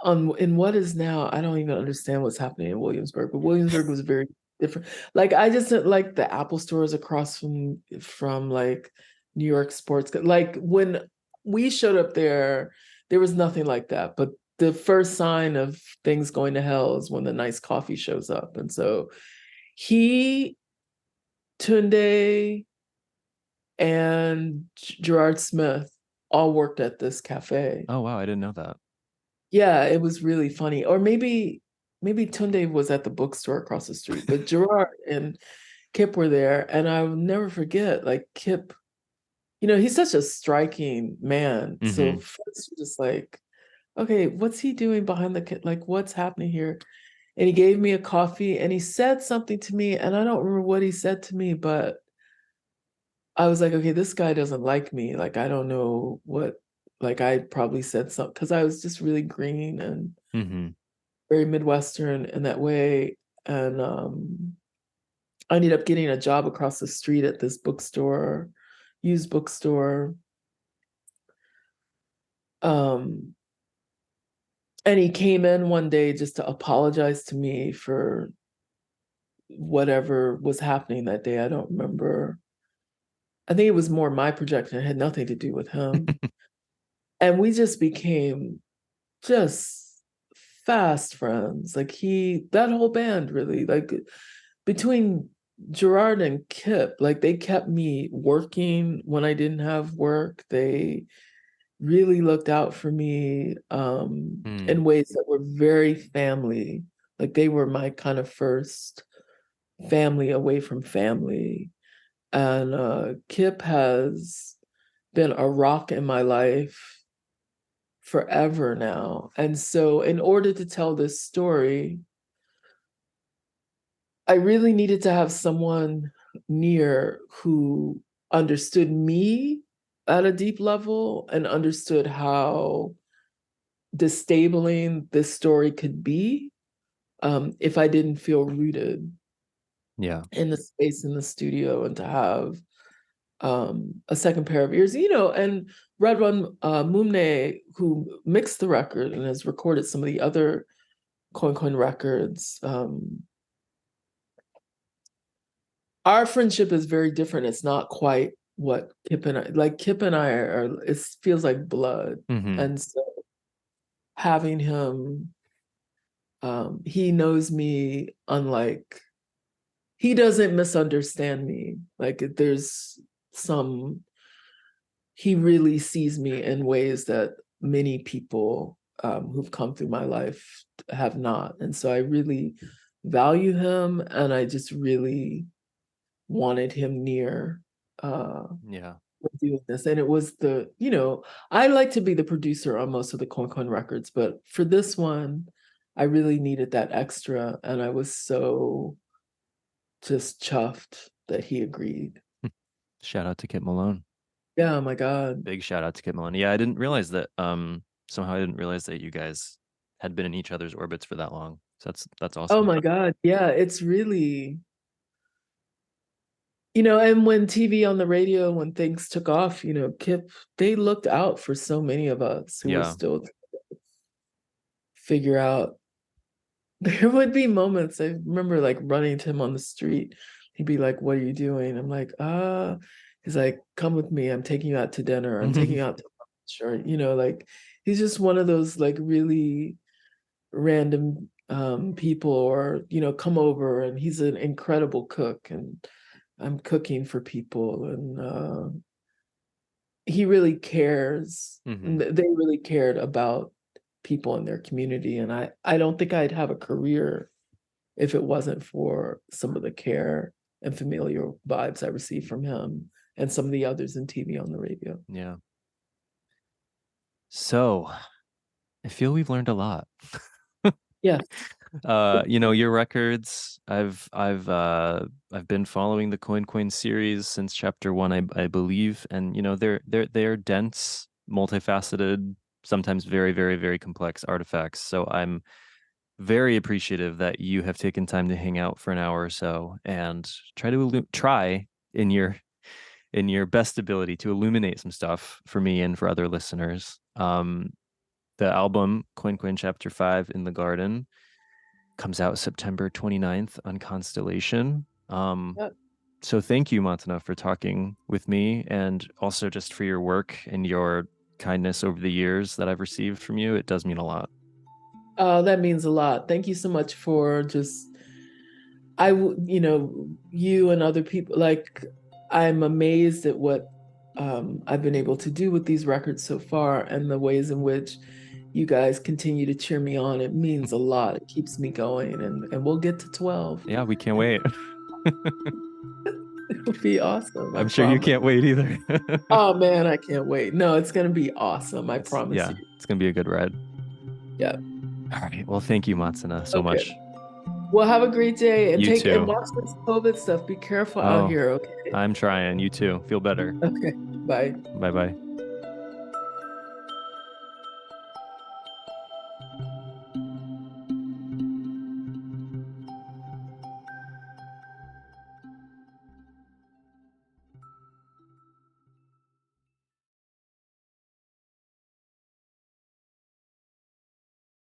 Speaker 2: in what is now, I don't even understand what's happening in Williamsburg, but Williamsburg was very different. Like I just didn't like the Apple stores across from like New York sports. Like when we showed up there was nothing like that. But the first sign of things going to hell is when the nice coffee shows up. And so he, Tunde, and Gerard Smith all worked at this cafe.
Speaker 1: Oh, wow. I didn't know that.
Speaker 2: Yeah, it was really funny. Or maybe Tunde was at the bookstore across the street, but Gerard and Kip were there, and I'll never forget. Like Kip, he's such a striking man. So
Speaker 1: Mm-hmm.
Speaker 2: first you're just like, okay, what's he doing behind like what's happening here? And he gave me a coffee, and he said something to me, and I don't remember what he said to me, but I was like, okay, this guy doesn't like me. Like I don't know what. Like I probably said something because I was just really green and
Speaker 1: Mm-hmm.
Speaker 2: very Midwestern in that way. And I ended up getting a job across the street at this bookstore, used bookstore. Um, and he came in one day just to apologize to me for whatever was happening that day. I don't remember. I think it was more my projection. It had nothing to do with him. And we just became just fast friends. Like that whole band really, like between Gerard and Kip, like they kept me working when I didn't have work. They really looked out for me
Speaker 1: Mm.
Speaker 2: in ways that were very family. Like they were my kind of first family away from family. And Kip has been a rock in my life forever now. And so, in order to tell this story, I really needed to have someone near who understood me at a deep level and understood how disabling this story could be if I didn't feel rooted
Speaker 1: Yeah.
Speaker 2: in the space in the studio, and to have a second pair of ears, and Redwan Mumne, who mixed the record and has recorded some of the other Coin Coin records. Our friendship is very different. It's not quite what Kip and I are, it feels like blood.
Speaker 1: Mm-hmm.
Speaker 2: And so having him, he knows me unlike, he doesn't misunderstand me. Like he really sees me in ways that many people who've come through my life have not. And so I really value him, and I just really wanted him near
Speaker 1: Yeah.
Speaker 2: doing this. And it was I like to be the producer on most of the Coin Coin records, but for this one, I really needed that extra. And I was so just chuffed that he agreed.
Speaker 1: Shout out to Kip Malone.
Speaker 2: Yeah, oh my God.
Speaker 1: Big shout out to Kip Malone. Yeah, I didn't realize that. Somehow I didn't realize that you guys had been in each other's orbits for that long. So that's
Speaker 2: Oh
Speaker 1: awesome.
Speaker 2: my God. Yeah, it's really, and when TV on the radio, when things took off, Kip, they looked out for so many of us who were
Speaker 1: Yeah.
Speaker 2: still figure out. There would be moments I remember like running to him on the street. He'd be like, "What are you doing?" I'm like, "Ah." He's like, "Come with me. I'm taking you out to dinner. I'm taking you out to lunch." Or, like he's just one of those like really random people, or, come over, and he's an incredible cook, and I'm cooking for people, and he really cares.
Speaker 1: Mm-hmm.
Speaker 2: They really cared about people in their community, and I don't think I'd have a career if it wasn't for some of the care and familial vibes I received from him and some of the others in TV on the radio.
Speaker 1: Yeah. So I feel we've learned a lot.
Speaker 2: Yeah.
Speaker 1: Your records, I've been following the Coin Coin series since chapter one, I believe. And they're dense, multifaceted sometimes very, very, very complex artifacts. So I'm very appreciative that you have taken time to hang out for an hour or so and try in your best ability to illuminate some stuff for me and for other listeners. The album Quin Quin Chapter 5 in the Garden comes out September 29th on Constellation.
Speaker 2: Yep.
Speaker 1: So thank you, Matana, for talking with me, and also just for your work and your kindness over the years that I've received from you. It does mean a lot.
Speaker 2: Oh, that means a lot. Thank you so much for just, you and other people. Like, I'm amazed at what I've been able to do with these records so far, and the ways in which you guys continue to cheer me on. It means a lot. It keeps me going, and we'll get to 12.
Speaker 1: Yeah, we can't wait.
Speaker 2: It'll be awesome. I
Speaker 1: I'm sure you
Speaker 2: promise.
Speaker 1: can't wait either.
Speaker 2: Oh man, I can't wait. No, it's gonna be awesome. I promise
Speaker 1: Yeah,
Speaker 2: you.
Speaker 1: it's going to be a good ride.
Speaker 2: Yeah.
Speaker 1: All right. Well, thank you, Matana, so
Speaker 2: Okay.
Speaker 1: much.
Speaker 2: Well, have a great day and
Speaker 1: You too.
Speaker 2: watch this COVID stuff. Be careful out
Speaker 1: Oh,
Speaker 2: here, okay?
Speaker 1: I'm trying. You too. Feel better.
Speaker 2: Okay. Bye.
Speaker 1: Bye bye.